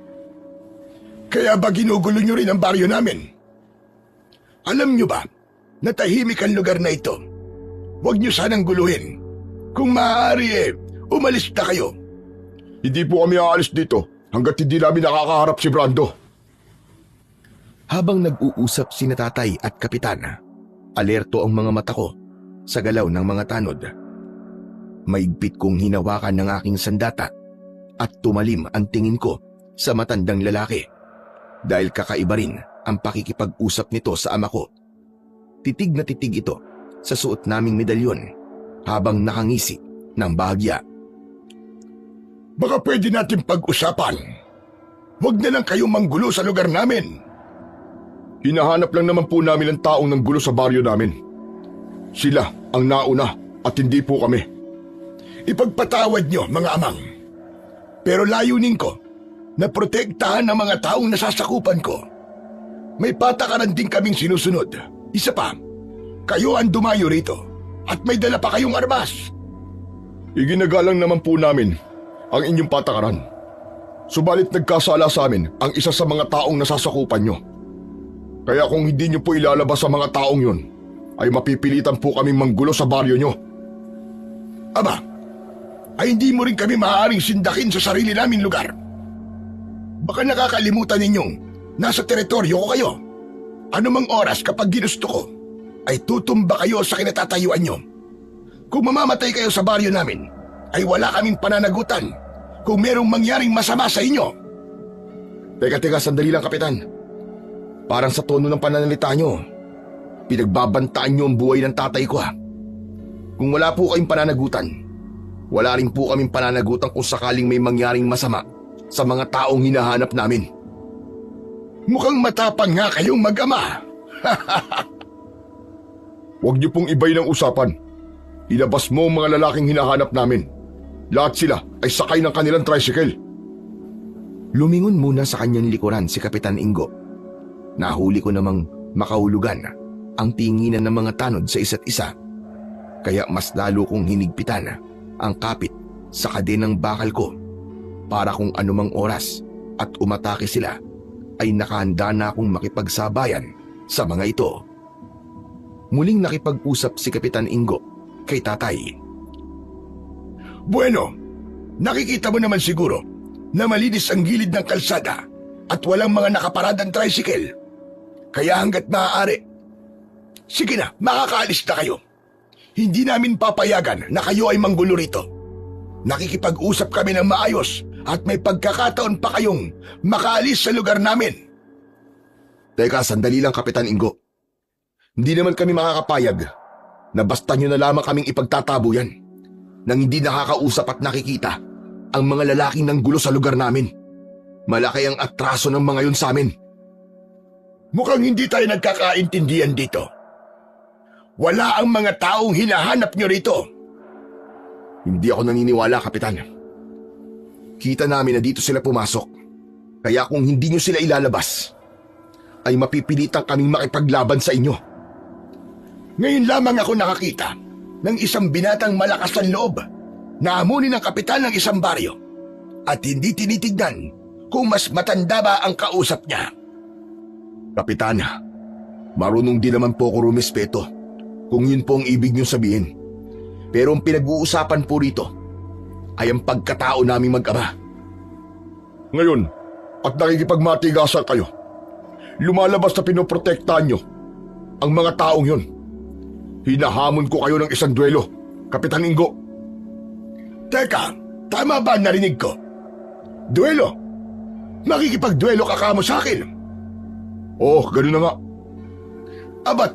Kaya ba ginugulo nyo rin ang baryo namin? Alam nyo ba, na tahimik ang lugar na ito. Huwag nyo sanang guluhin. Kung maaari umalis na kayo. Hindi po kami aalis dito hanggat hindi namin nakakaharap si Brando. Habang nag-uusap si tatay at kapitan, alerto ang mga mata ko sa galaw ng mga tanod. Maigpit kong hinawakan ng aking sandata at tumalim ang tingin ko sa matandang lalaki dahil kakaiba rin ang pakikipag-usap nito sa ama ko. Titig na titig ito sa suot naming medalyon habang nakangisi ng bahagya. Baka pwede natin pag-usapan. Huwag na lang kayong manggulo sa lugar namin. Hinahanap lang naman po namin ang taong nanggulo sa baryo namin. Sila ang nauna at hindi po kami. Ipagpatawad nyo, mga amang. Pero layunin ko na protektahan ang mga taong nasasakupan ko. May patakaran din kaming sinusunod. Isa pa, kayo ang dumayo rito at may dala pa kayong armas. Iginagalang naman po namin ang inyong patakaran. Subalit nagkasala sa amin ang isa sa mga taong nasasakupan nyo. Kaya kung hindi nyo po ilalabas sa mga taong yun, ay mapipilitan po kaming manggulo sa baryo nyo. Aba, ay hindi mo rin kami maaaring sindakin sa sarili naming lugar. Baka nakakalimutan ninyong nasa teritoryo ko kayo. Anumang oras kapag ginusto ko, ay tutumba kayo sa kinatatayuan nyo. Kung mamamatay kayo sa baryo namin, ay wala kaming pananagutan kung merong mangyaring masama sa inyo. Teka, sandali lang, Kapitan. Parang sa tono ng pananalita nyo, pinagbabantaan nyo ang buhay ng tatay ko ha. Kung wala po kayong pananagutan, wala rin po kaming pananagutan kung sakaling may mangyaring masama sa mga taong hinahanap namin. Mukhang matapang nga kayong mag-ama. Huwag niyo pong ibay ng usapan. Ilabas mo ang mga lalaking hinahanap namin. Lahat sila ay sakay ng kanilang tricycle. Lumingon muna sa kanyang likuran si Kapitan Ingo. Nahuli ko namang makahulugan ang tinginan ng mga tanod sa isa't isa. Kaya mas lalo kong hinigpitan ang kapit sa kadenang bakal ko para kung anumang oras at umatake sila ay nakahanda na akong makipagsabayan sa mga ito. Muling nakipag-usap si Kapitan Ingo kay tatay. Bueno, nakikita mo naman siguro na malinis ang gilid ng kalsada at walang mga nakaparadang tricycle. Kaya hanggat maaari, sige na, makakaalis na kayo. Hindi namin papayagan na kayo ay manggulo rito. Nakikipag-usap kami ng maayos at may pagkakataon pa kayong makaalis sa lugar namin. Teka, sandali lang Kapitan Ingo. Hindi naman kami makakapayag na basta nyo na lamang kaming ipagtatabo yan nang hindi nakakausap at nakikita ang mga lalaking ng gulo sa lugar namin. Malaki ang atraso ng mga yun sa amin. Mukhang hindi tayo nagkakaintindihan dito. Wala ang mga taong hinahanap nyo rito. Hindi ako naniniwala, Kapitan. Kita namin na dito sila pumasok. Kaya kung hindi nyo sila ilalabas, ay mapipilitan kaming makipaglaban sa inyo. Ngayon lamang ako nakakita ng isang binatang malakas ang loob na amunin ng kapitan ng isang baryo at hindi tinitignan kung mas matanda ba ang kausap niya. Kapitan, marunong din naman po ako rumispeto kung yun po ang ibig niyong sabihin. Pero ang pinag-uusapan po rito ay ang pagkatao naming mag-ama. Ngayon, at nakikipagmatigasan kayo, lumalabas na pinoprotektahan nyo ang mga taong yun. Hinahamon ko kayo ng isang duelo, Kapitan Ingo. Teka, tama ba ang narinig ko? Duelo? Makikipagduelo ka kamo sa akin? Oh, ganun na nga. Abat,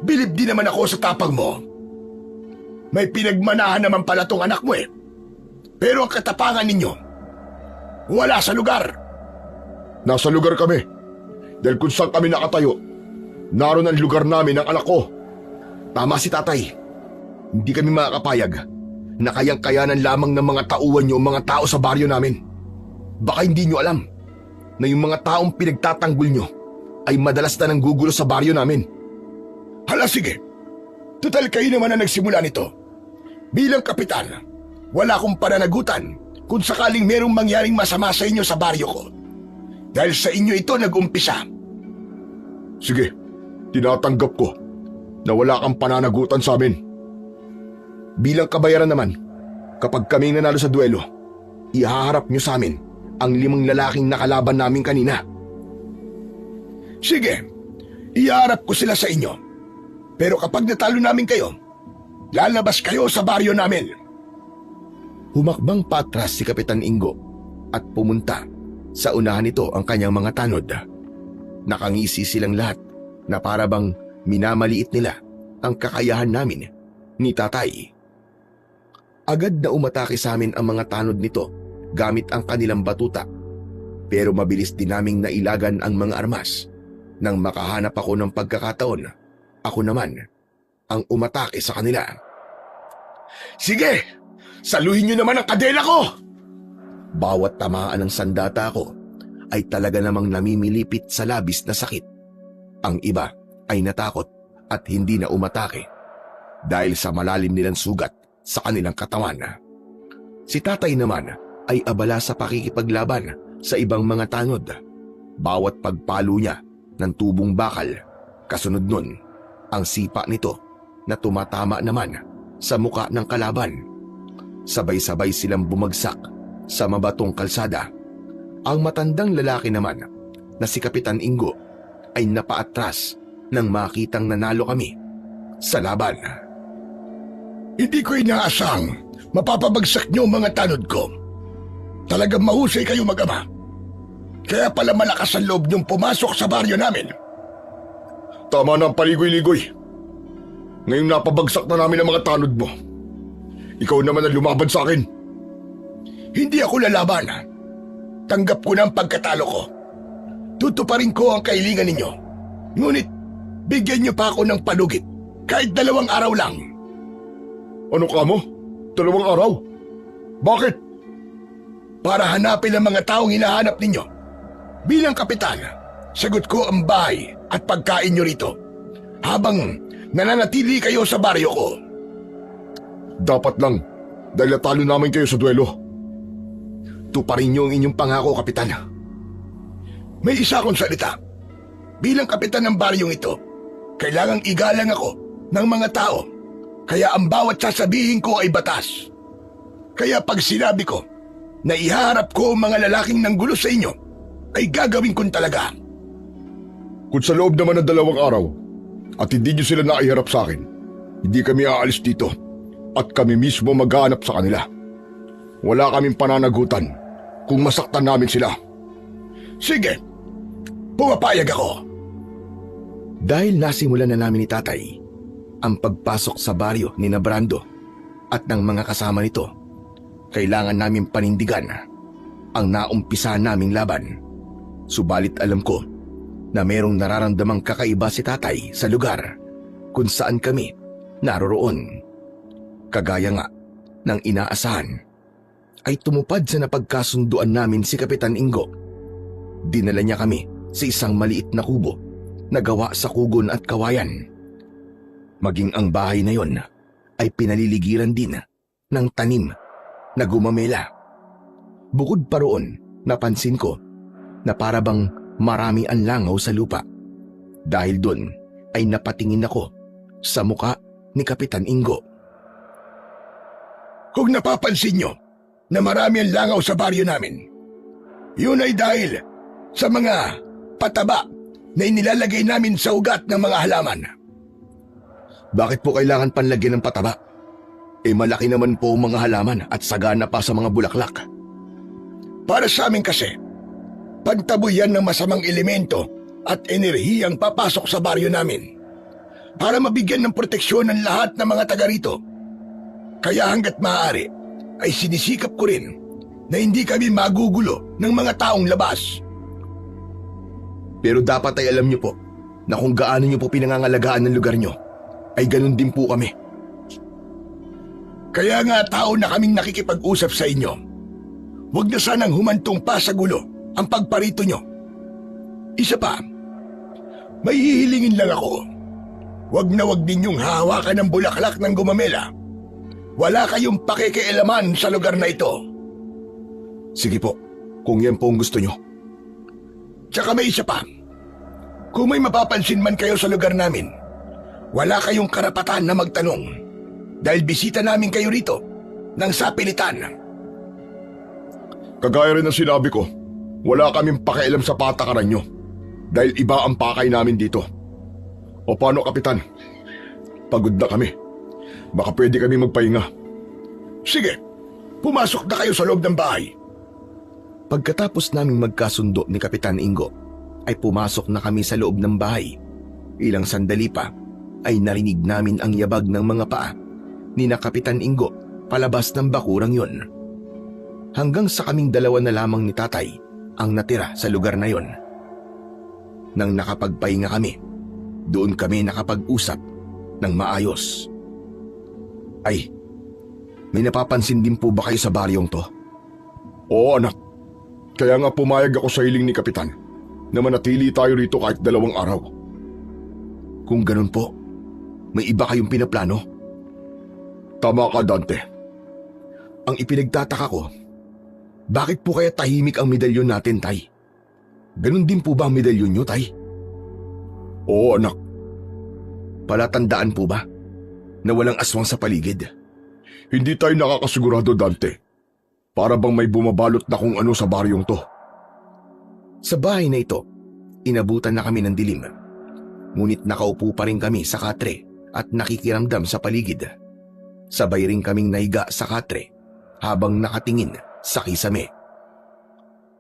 bilib din naman ako sa tapang mo. May pinagmanahan naman pala tong anak mo eh. Pero ang katapangan ninyo, wala sa lugar. Nasa lugar kami. Dahil kung saan kami nakatayo, naroon ang lugar namin ng anak ko. Tama si tatay. Hindi kami makakapayag na kayang-kayanan lamang ng mga tauhan nyo ang mga tao sa baryo namin. Baka hindi nyo alam na yung mga taong pinagtatanggol nyo ay madalas na nanggugulo sa baryo namin. Hala sige, total kayo naman ang nagsimula nito. Bilang kapitan, wala akong pananagutan kung sakaling merong mangyaring masama sa inyo sa baryo ko. Dahil sa inyo ito nag-umpisa. Sige, tinatanggap ko na wala kang pananagutan sa amin. Bilang kabayaran naman, kapag kaming nanalo sa duelo, ihaharap nyo sa amin ang 5 lalaking nakalaban namin kanina. Sige, iharap ko sila sa inyo. Pero kapag natalo namin kayo, lalabas kayo sa baryo namin. Humakbang patras si Kapitan Ingo at pumunta sa unahan nito ang kanyang mga tanod. Nakangisi silang lahat na para bang minamaliit nila ang kakayahan namin ni tatay. Agad na umatake sa amin ang mga tanod nito gamit ang kanilang batuta. Pero mabilis din naming nailagan ang mga armas. Nang makahanap ako ng pagkakataon, ako naman ang umatake sa kanila. Sige, saluhin nyo naman ang kadena ko! Bawat tamaan ng sandata ko ay talaga namang namimilipit sa labis na sakit. Ang iba ay natakot at hindi na umatake dahil sa malalim nilang sugat sa kanilang katawan. Si tatay naman ay abala sa pakikipaglaban sa ibang mga tanod. Bawat pagpalo niya ng tubong bakal, kasunod nun ang sipa nito na tumatama naman sa muka ng kalaban. Sabay-sabay silang bumagsak sa mabatong kalsada. Ang matandang lalaki naman na si Kapitan Ingo ay napaatras nang makitang nanalo kami sa laban. Hindi ko inaasang mapapabagsak niyo mga tanod ko. Talagang mahusay kayo mag-ama. Kaya pala malakas ang loob niyong pumasok sa baryo namin Tama na ang paligoy-ligoy. Ngayong napabagsak na namin ang mga tanod mo. Ikaw naman ang lumaban sa akin. Hindi ako lalaban. Tanggap ko na ang pagkatalo ko. Tutuparin ko ang kahilingan ninyo. Ngunit, bigyan niyo pa ako ng palugit. Kahit 2 araw lang. Ano ka mo? 2 araw? Bakit? Para hanapin ang mga taong hinahanap ninyo. Bilang kapitan, sagot ko ang bahay at pagkain nyo rito. Habang nananatili kayo sa baryo ko. Dapat lang, dahil natalo namin kayo sa duelo. Tuparin niyo ang inyong pangako, kapitan. May isa akong salita. Bilang kapitan ng baryong ito, kailangang igalang ako ng mga tao. Kaya ang bawat sasabihin ko ay batas. Kaya pag sinabi ko na ihaharap ko ang mga lalaking nanggulo sa inyo, ay gagawin ko talaga. Kung sa loob naman ng 2 araw at hindi nyo sila naiharap sa akin, hindi kami aalis dito at kami mismo maghahanap sa kanila. Wala kaming pananagutan kung masaktan namin sila. Sige, pumapayag ako. Dahil nasimulan na namin ni tatay ang pagpasok sa baryo ni Brando at ng mga kasama nito, kailangan namin panindigan ang naumpisa naming laban. Subalit alam ko na mayroong nararamdamang kakaiba si tatay sa lugar kung saan kami naroroon. Kagaya nga ng inaasahan, ay tumupad sa napagkasunduan namin si Kapitan Ingo. Dinala niya kami sa isang maliit na kubo na gawa sa kugon at kawayan. Maging ang bahay na yon ay pinaliligiran din ng tanim na gumamela. Bukod pa roon, napansin ko na para bang marami ang langaw sa lupa. Dahil doon ay napatingin ako sa muka ni Kapitan Ingo. Kung napapansin nyo na marami ang langaw sa baryo namin, yun ay dahil sa mga pataba na inilalagay namin sa ugat ng mga halaman. Bakit po kailangan panlagyan ng pataba? Malaki naman po ang mga halaman at sagana pa sa mga bulaklak. Para sa amin kasi, pantaboy yan ng masamang elemento at enerhiyang papasok sa baryo namin para mabigyan ng proteksyon ng lahat ng mga taga rito. Kaya hanggat maaari ay sinisikap ko rin na hindi kami magugulo ng mga taong labas. Pero dapat ay alam niyo po na kung gaano niyo po pinangangalagaan ng lugar niyo, ay ganun din po kami. Kaya nga tao na kaming nakikipag-usap sa inyo. Huwag na sanang humantong pa sa gulo ang pagparito nyo. Isa pa, may hihilingin lang ako. Huwag na huwag ninyong hahawakan ng bulaklak ng gumamela. Wala kayong pakikialaman sa lugar na ito. Sige po, kung yan po ang gusto nyo. Tsaka may isa pa. Kung may mapapansin man kayo sa lugar namin, wala kayong karapatan na magtanong dahil bisita namin kayo rito ng sapilitan. Kagaya rin ng sinabi ko, wala kaming pakialam sa patakaran nyo dahil iba ang pakay namin dito. O paano, Kapitan? Pagod na kami. Baka pwede kami magpahinga. Sige, pumasok na kayo sa loob ng bahay. Pagkatapos naming magkasundo ni Kapitan Ingo, ay pumasok na kami sa loob ng bahay. Ilang sandali pa, ay narinig namin ang yabag ng mga paa ni na Kapitan Ingo palabas ng bakurang yon. Hanggang sa kaming 2 na lamang ni tatay ang natira sa lugar na yon. Nang nakapagpahinga kami, doon kami nakapag-usap ng maayos. Ay, may napapansin din po ba kayo sa baryong to? Oo, anak. Kaya nga pumayag ako sa hiling ni Kapitan na manatili tayo rito kahit 2 araw. Kung ganun po, may iba kayong pinaplano? Tama ka, Dante. Ang ipinagtataka ko, bakit po kaya tahimik ang medalyon natin, Tay? Ganun din po ba ang medalyon nyo, Tay? Oo, anak. Palatandaan po ba na walang aswang sa paligid? Hindi tayo nakakasigurado, Dante. Para bang may bumabalot na kung ano sa baryong to. Sa bahay na ito, inabutan na kami ng dilim. Ngunit nakaupo pa rin kami sa katre at nakikiramdam sa paligid. Sabay rin kaming nahiga sa katre habang nakatingin sa kisame.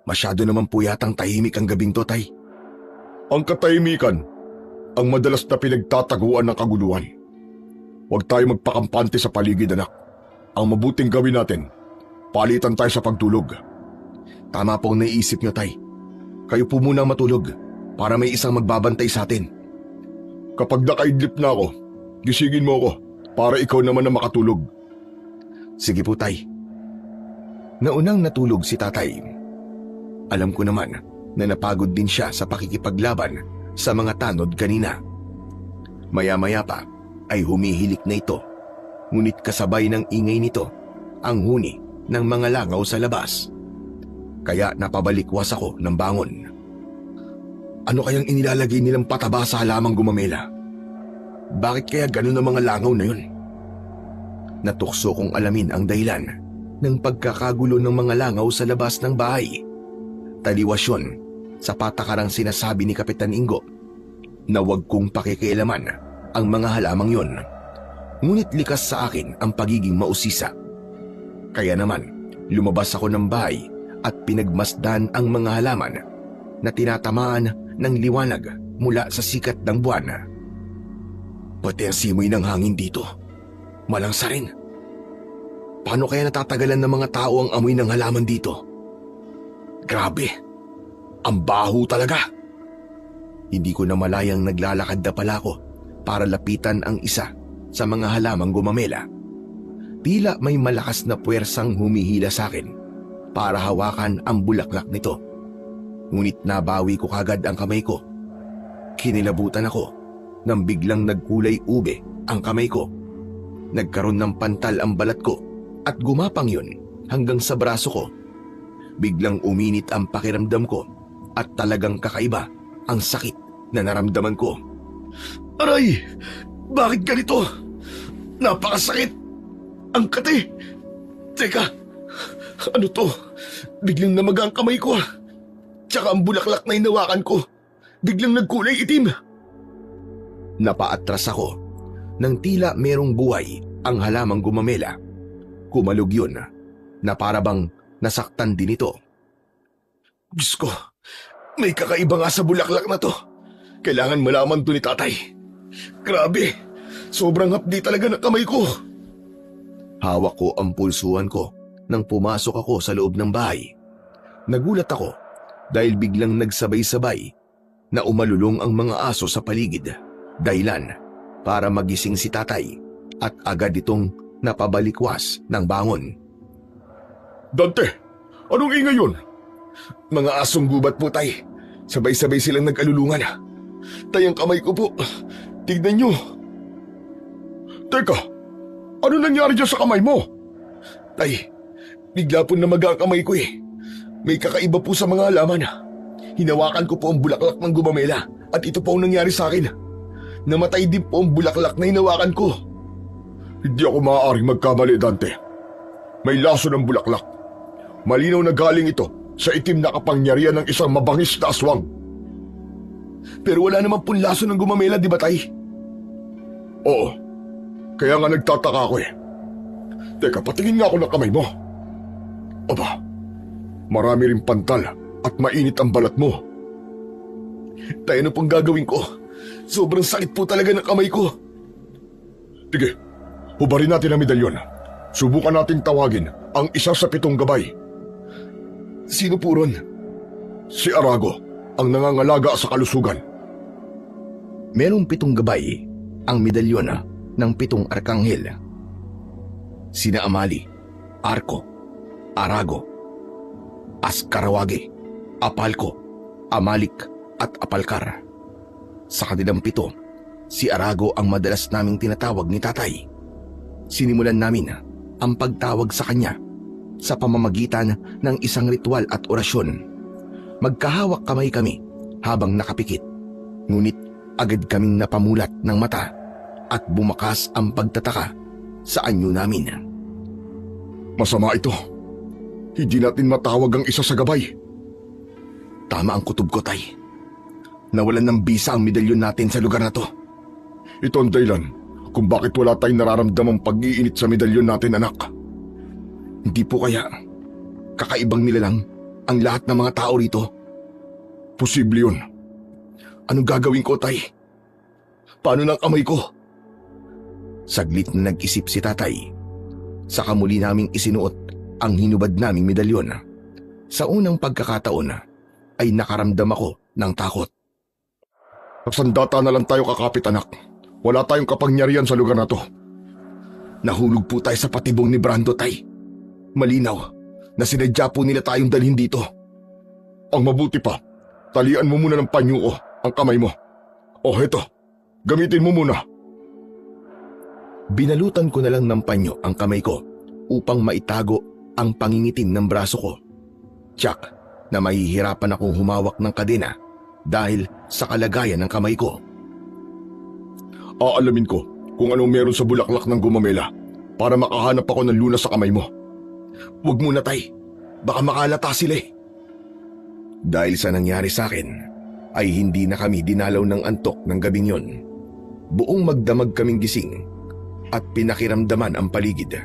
Masyado naman po yatang tahimik ang gabing to, Tay. Ang katahimikan ang madalas na pinagtataguan ng kaguluhan. Huwag tayo magpakampante sa paligid, anak. Ang mabuting gawin natin, palitan tayo sa pagtulog. Tama po ang naiisip niyo, Tay. Kayo po munang matulog para may isang magbabantay sa atin. Kapag nakaidlip na ako, gisingin mo ako para ikaw naman na makatulog. Sige po, Tay. Naunang natulog si Tatay. Alam ko naman na napagod din siya sa pakikipaglaban sa mga tanod kanina. Maya-maya pa ay humihilik na ito, ngunit kasabay ng ingay nito ang huni ng mga langaw sa labas. Kaya napabalikwas ako ng bangon. Ano kayang inilalagay nilang pataba sa halamang gumamela? Bakit kaya ganun ang mga langaw na yun? Natukso kong alamin ang dahilan ng pagkakagulo ng mga langaw sa labas ng bahay. Taliwas yun sa patakarang sinasabi ni Kapitan Ingo na huwag kong pakikialaman ang mga halamang yun. Ngunit likas sa akin ang pagiging mausisa. Kaya naman, lumabas ako ng bahay at pinagmasdan ang mga halaman na tinatamaan ng liwanag mula sa sikat ng buwan. Pati ang simoy ng hangin dito, malangsa rin. Paano kaya natatagalan ng mga tao ang amoy ng halaman dito? Grabe, ang baho talaga. Hindi ko na malayang naglalakad na pala ako para lapitan ang isa sa mga halamang gumamela. Tila may malakas na puwersang humihila sa akin para hawakan ang bulaklak nito. Ngunit nabawi ko kagad ang kamay ko. Kinilabutan ako nang biglang nagkulay ube ang kamay ko. Nagkaroon ng pantal ang balat ko at gumapang yun hanggang sa braso ko. Biglang uminit ang pakiramdam ko at talagang kakaiba ang sakit na naramdaman ko. Aray! Bakit ganito? Napakasakit! Ang kati! Teka, ano to? Biglang namaga ang kamay ko. Tsaka ang bulaklak na hinawakan ko, biglang nagkulay itim. Napaatras ako nang tila merong buhay ang halamang gumamela. Kumalog yun na parabang nasaktan din ito. Diyos ko, may kakaiba nga sa bulaklak na to. Kailangan malaman to ni Tatay. Grabe, sobrang hapdi talaga ng kamay ko. Hawak ko ang pulsuhan ko nang pumasok ako sa loob ng bahay. Nagulat ako dahil biglang nagsabay-sabay na umalulong ang mga aso sa paligid. Dahilan para magising si Tatay at agad itong napabalikwas ng bangon. Dante, anong ingay yun? Mga asong gubat po, Tay. Sabay-sabay silang nag-alulungan. Tay, ang kamay ko po. Tignan nyo. Teka, ano nangyari dyan sa kamay mo? Tay, bigla po namaga ang kamay ko eh. May kakaiba po sa mga halaman. Hinawakan ko po ang bulaklak ng gumamela at ito po ang nangyari sa akin. Namatay din po ang bulaklak na hinawakan ko. Hindi ako maaaring magkamali, Dante. May laso ng bulaklak. Malinaw na galing ito sa itim na kapangyarihan ng isang mabangis na aswang. Pero wala naman pong laso ng gumamela, di ba, Tay? Oo, kaya nga nagtataka ako eh. Teka, patingin nga ako ng kamay mo. Aba, marami rin pantal at mainit ang balat mo. Tay, ano pong gagawin ko? Sobrang sakit po talaga ng kamay ko. Sige, hubarin natin ang medalyon. Subukan nating tawagin ang isa sa 7 gabay. Sino po ron? Si Arago, ang nangangalaga sa kalusugan. Merong 7 gabay ang medalyon ng 7 arkanghel. Sina Amali, Arko, Arago, Askarawage, Apalko, Amalik at Apalkar. Sa kanilang 7, si Arago ang madalas naming tinatawag ni Tatay. Sinimulan namin ang pagtawag sa kanya sa pamamagitan ng isang ritual at orasyon. Magkahawak kamay kami habang nakapikit. Ngunit agad kaming napamulat ng mata at bumakas ang pagtataka sa anyo namin. Masama ito. Hindi natin matawag ang isa sa gabay. Tama ang kutob ko, Tay. Nawalan ng bisa ang medalyon natin sa lugar na to. Ito ang dahilan kung bakit wala tayong nararamdamang pag-iinit sa medalyon natin, anak. Hindi po kaya kakaibang nilalang ang lahat ng mga tao rito? Posible yun. Anong gagawin ko, Tay? Paano ng kamay ko? Saglit na nag-isip si tatay. Saka muli naming isinuot ang hinubad naming medalyon. Sa unang pagkakataon ay nakaramdam ako ng takot. Nagsandata na lang tayo kakapit anak. Wala tayong kapangyarihan sa lugar na to. Nahulog po tayo sa patibong ni Brando, tay. Malinaw na sinadya po nila tayong dalhin dito. Ang mabuti pa, talian mo muna ng panyo ko ang kamay mo. O heto, gamitin mo muna. Binalutan ko na lang ng panyo ang kamay ko upang maitago ang pangingitim ng braso ko. Tiyak na mahihirapan akong humawak ng kadena dahil sa kalagayan ng kamay ko. Aalamin ko kung anong meron sa bulaklak ng gumamela para makahanap ako ng lunas sa kamay mo. Huwag muna, tay. Baka makalata sila eh. Dahil sa nangyari sa akin, ay hindi na kami dinalaw ng antok ng gabing yon. Buong magdamag kaming gising at pinakiramdaman ang paligid.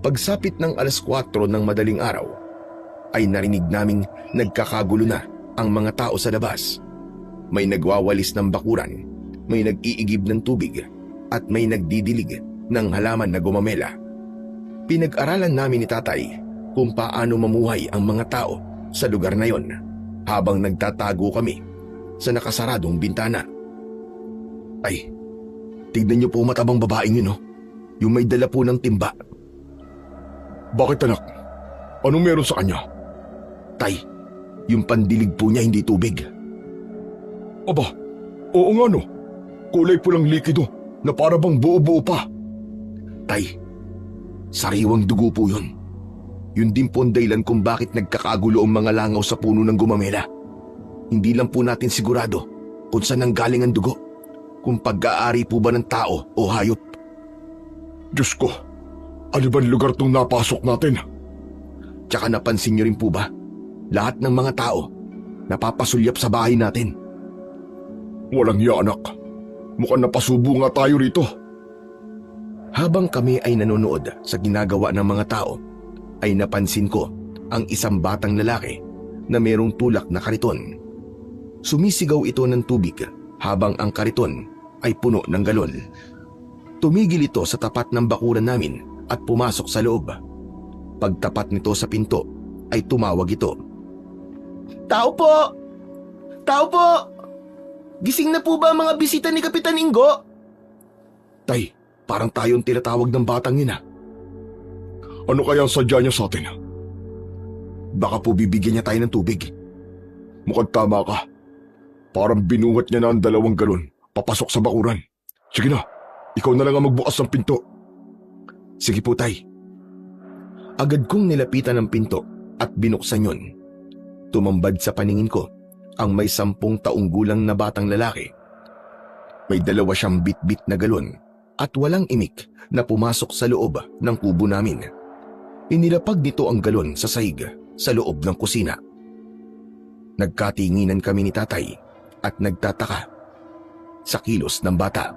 Pagsapit ng 4:00 ng madaling araw, ay narinig naming nagkakagulo na ang mga tao sa labas. May nagwawalis ng bakuran, may nag-iigib ng tubig, at may nagdidilig ng halaman na gumamela. Pinag-aralan namin ni tatay kung paano mamuhay ang mga tao sa lugar na yon habang nagtatago kami sa nakasaradong bintana. Ay, tignan niyo po matabang babaeng yun, oh. Yung may dala po ng timba. Bakit anak? Anong meron sa kanya? Tay, yung pandilig po niya hindi tubig. Aba, oo nga no. Kulay pulang likido na para bang buo-buo pa. Tay, sariwang dugo po yun. Yun din po ang dahilan kung bakit nagkakagulo ang mga langaw sa puno ng gumamela. Hindi lang po natin sigurado kung saan nanggaling ang dugo, kung pag-aari po ba ng tao o hayop. Diyos ko, ano bang lugar tong napasok natin? Tsaka napansin niyo rin po ba, lahat ng mga tao napapasulyap sa bahay natin. Walang iya anak. Mukhang napasubo nga tayo rito. Habang kami ay nanonood sa ginagawa ng mga tao, ay napansin ko ang isang batang lalaki na mayroong tulak na kariton. Sumisigaw ito ng tubig habang ang kariton ay puno ng galon. Tumigil ito sa tapat ng bakuran namin at pumasok sa loob. Pagtapat nito sa pinto ay tumawag ito. "Tao po! Tao po! Gising na po ba ang mga bisita ni Kapitan Ingo?" Tay, parang tayong tinatawag ng batang yun ah. Ano kaya ang sadya niya sa atin? Baka po bibigyan niya tayo ng tubig. Mukhang tama ka. Parang binuhat niya na ang 2 galon papasok sa bakuran. Sige na, ikaw na lang ang magbukas ng pinto. Sige po, tay. Agad kong nilapitan ang pinto at binuksan yun. Tumambad sa paningin ko ang may 10 taong gulang na batang lalaki. May 2 siyang bit-bit na galon at walang imik na pumasok sa loob ng kubo namin. Inilapag nito ang galon sa sahig sa loob ng kusina. Nagkatinginan kami ni tatay at nagtataka sa kilos ng bata.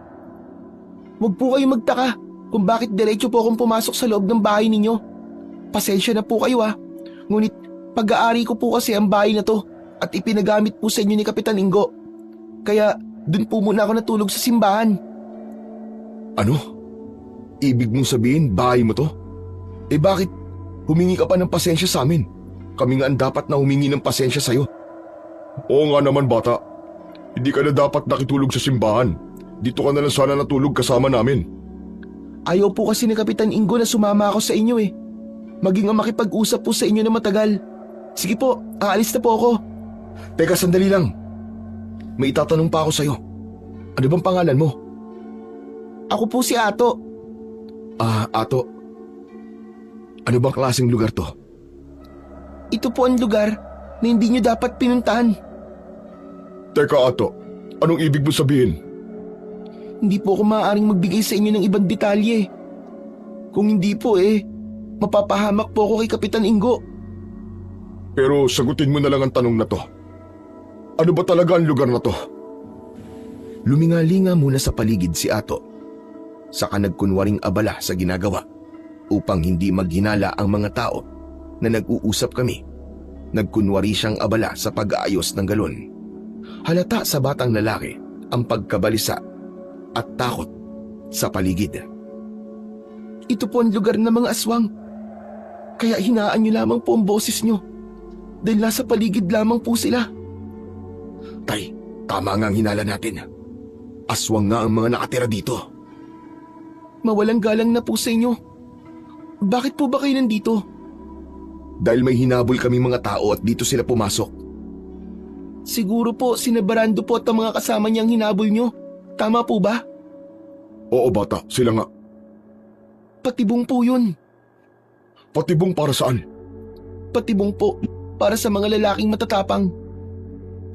"Huwag po kayo magtaka kung bakit diretso po akong pumasok sa loob ng bahay ninyo. Pasensya na po kayo ah. Ngunit pag-aari ko po kasi ang bahay na to at ipinagamit po sa inyo ni Kapitan Ingo. Kaya dun po muna ako natulog sa simbahan." Ano? Ibig mong sabihin bahay mo to? Eh bakit humingi ka pa ng pasensya sa amin? Kami nga ang dapat na humingi ng pasensya sa'yo. Oo nga naman bata. Hindi ka na dapat nakitulog sa simbahan. Dito ka na lang sana natulog kasama namin. Ayaw po kasi ni Kapitan Ingo na sumama ako sa inyo eh. Maging ang makipag-usap po sa inyo na matagal. Sige po, aalis na po ako. Teka, sandali lang. May itatanong pa ako sa'yo. Ano bang pangalan mo? Ako po si Ato. Ato. Ano bang klaseng lugar to? Ito po ang lugar na hindi nyo dapat pinuntahan. Teka Ato, anong ibig mo sabihin? Hindi po ako maaaring magbigay sa inyo ng ibang detalye. Kung hindi po mapapahamak po ako kay Kapitan Ingo. Pero sagutin mo na lang ang tanong na to. Ano ba talaga ang lugar na to? Lumingalinga muna sa paligid si Ato. Saka nagkunwaring abala sa ginagawa upang hindi maghinala ang mga tao na nag-uusap kami. Nagkunwari siyang abala sa pag-aayos ng galon. Halata sa batang lalaki ang pagkabalisa at takot sa paligid. Ito po ang lugar ng mga aswang. Kaya hinaan niyo lamang po ang boses niyo dahil nasa paligid lamang po sila. Tay, tama nga ang hinala natin. Aswang nga ang mga nakatira dito. Mawalang galang na po sa inyo. Bakit po ba kayo nandito? Dahil may hinabol kami mga tao at dito sila pumasok. Siguro po sinabarando po at ang mga kasama niyang hinabol niyo. Tama po ba? Oo bata, sila nga. Patibong po yun. Patibong para saan? Patibong po para sa mga lalaking matatapang.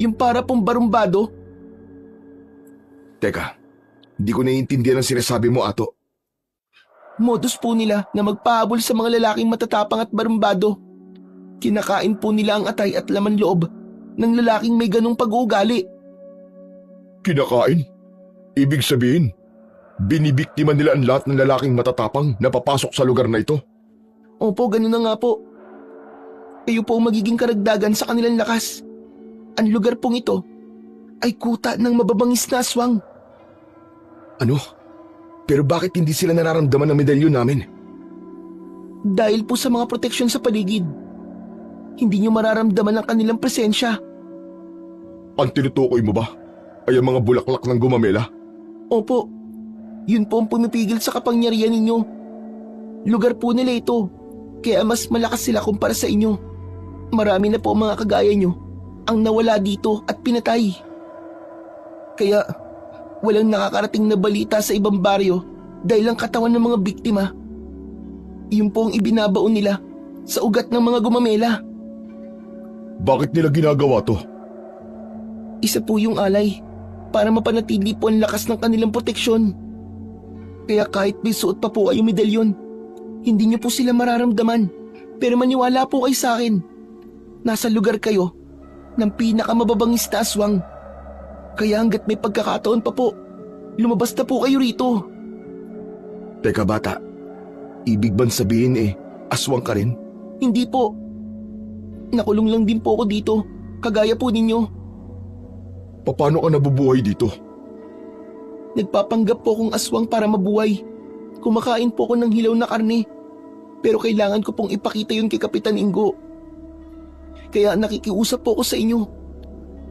Yung para pong barumbado. Teka, hindi ko naiintindihan ang sinasabi mo, Ato. Modus po nila na magpahabol sa mga lalaking matatapang at barumbado. Kinakain po nila ang atay at laman loob ng lalaking may ganong pag-uugali. Kinakain? Ibig sabihin, binibiktima nila ang lahat ng lalaking matatapang na papasok sa lugar na ito? Opo, ganun na nga po. Kayo po ang magiging karagdagan sa kanilang lakas. Ang lugar pong ito ay kuta ng mababangis na aswang. Ano? Pero bakit hindi sila nararamdaman ng medalyon namin? Dahil po sa mga proteksyon sa paligid. Hindi nyo mararamdaman ang kanilang presensya. Ang tinutukoy mo ba ay ang mga bulaklak ng gumamela? Opo, yun po ang pumipigil sa kapangyarihan ninyo. Lugar po nila ito, kaya mas malakas sila kumpara sa inyo. Marami na po ang mga kagaya nyo ang nawala dito at pinatay. Kaya walang nakakarating na balita sa ibang baryo dahil ang katawan ng mga biktima. Yun po ang ibinabaon nila sa ugat ng mga gumamela. Bakit nila ginagawa to? Isa po yung alay para mapanatili po ang lakas ng kanilang proteksyon. Kaya kahit may suot pa po ay yung medalyon, hindi niyo po sila mararamdaman. Pero maniwala po kayo sa akin. Nasa lugar kayo ng pinakamababangis na aswang. Kaya hanggat may pagkakataon pa po, lumabas na po kayo rito. Teka bata, ibig bang sabihin aswang ka rin? Hindi po. Nakulong lang din po ako dito, kagaya po ninyo. Paano ka nabubuhay dito? Nagpapanggap po akong aswang para mabuhay. Kumakain po ako ng hilaw na karne. Pero kailangan ko pong ipakita yun kay Kapitan Ingo. Kaya nakikiusap po ako sa inyo.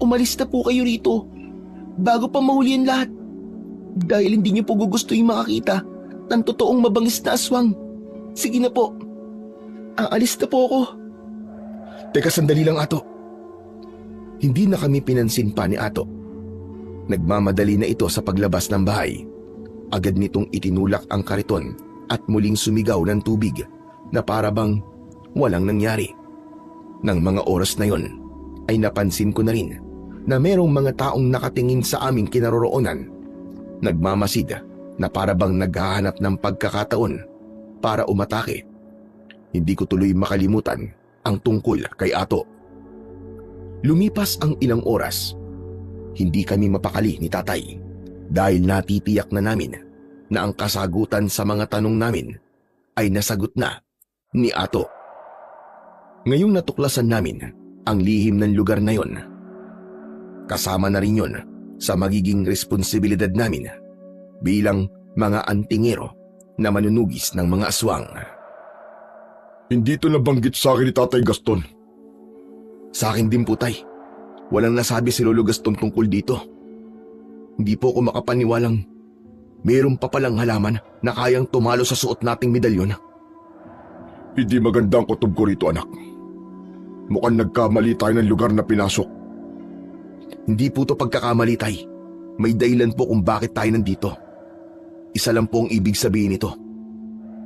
Umalis na po kayo rito bago pa mahuli ang lahat. Dahil hindi niyo po gugustuhin makakita ng totoong mabangis na aswang. Sige na po. Aalis na po ako. Teka, sandali lang, Ato. Hindi na kami pinansin pa ni Ato. Nagmamadali na ito sa paglabas ng bahay. Agad nitong itinulak ang kariton at muling sumigaw ng tubig na parabang walang nangyari. Nang mga oras na yon, ay napansin ko na rin na merong mga taong nakatingin sa aming kinaroroonan. Nagmamasid na parabang naghahanap ng pagkakataon para umatake. Hindi ko tuloy makalimutan ang tungkol kay Ato. Lumipas ang ilang oras. Hindi kami mapakali ni Tatay dahil natitiyak na namin na ang kasagutan sa mga tanong namin ay nasagot na ni Ato. Ngayong natuklasan namin ang lihim ng lugar na yon, kasama na rin yon sa magiging responsibilidad namin bilang mga antingero na manunugis ng mga aswang. Hindi ito nabanggit sa akin ni Tatay Gaston. Sa akin din po, Tay. Walang nasabi si Lolo Gaston tungkol dito. Hindi po ako makapaniwalang mayroon pa palang halaman na kayang tumalo sa suot nating medalyon. Hindi maganda ang kutob ko rito, anak. Mukhang nagkamali tayo ng lugar na pinasok. Hindi po to pagkakamali, Tay. May dahilan po kung bakit tayo nandito. Isa lang po ang ibig sabihin nito.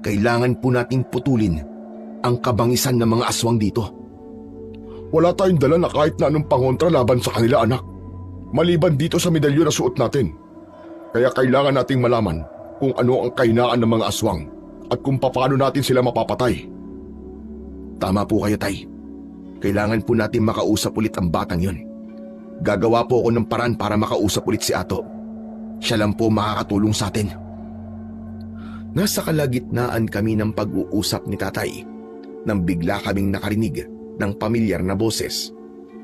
Kailangan po nating putulin ang kabangisan ng mga aswang dito. Wala tayong dala na kahit na anong pangontra laban sa kanila, anak. Maliban dito sa medalyon na suot natin. Kaya kailangan nating malaman kung ano ang kahinaan ng mga aswang at kung paano natin sila mapapatay. Tama po kayo, Tay. Kailangan po natin makausap ulit ang batang yon. Gagawa po ako ng paraan para makausap ulit si Ato. Siya lang po makakatulong sa atin. Nasa kalagitnaan kami ng pag-uusap ni Tatay nang bigla kaming nakarinig ng pamilyar na boses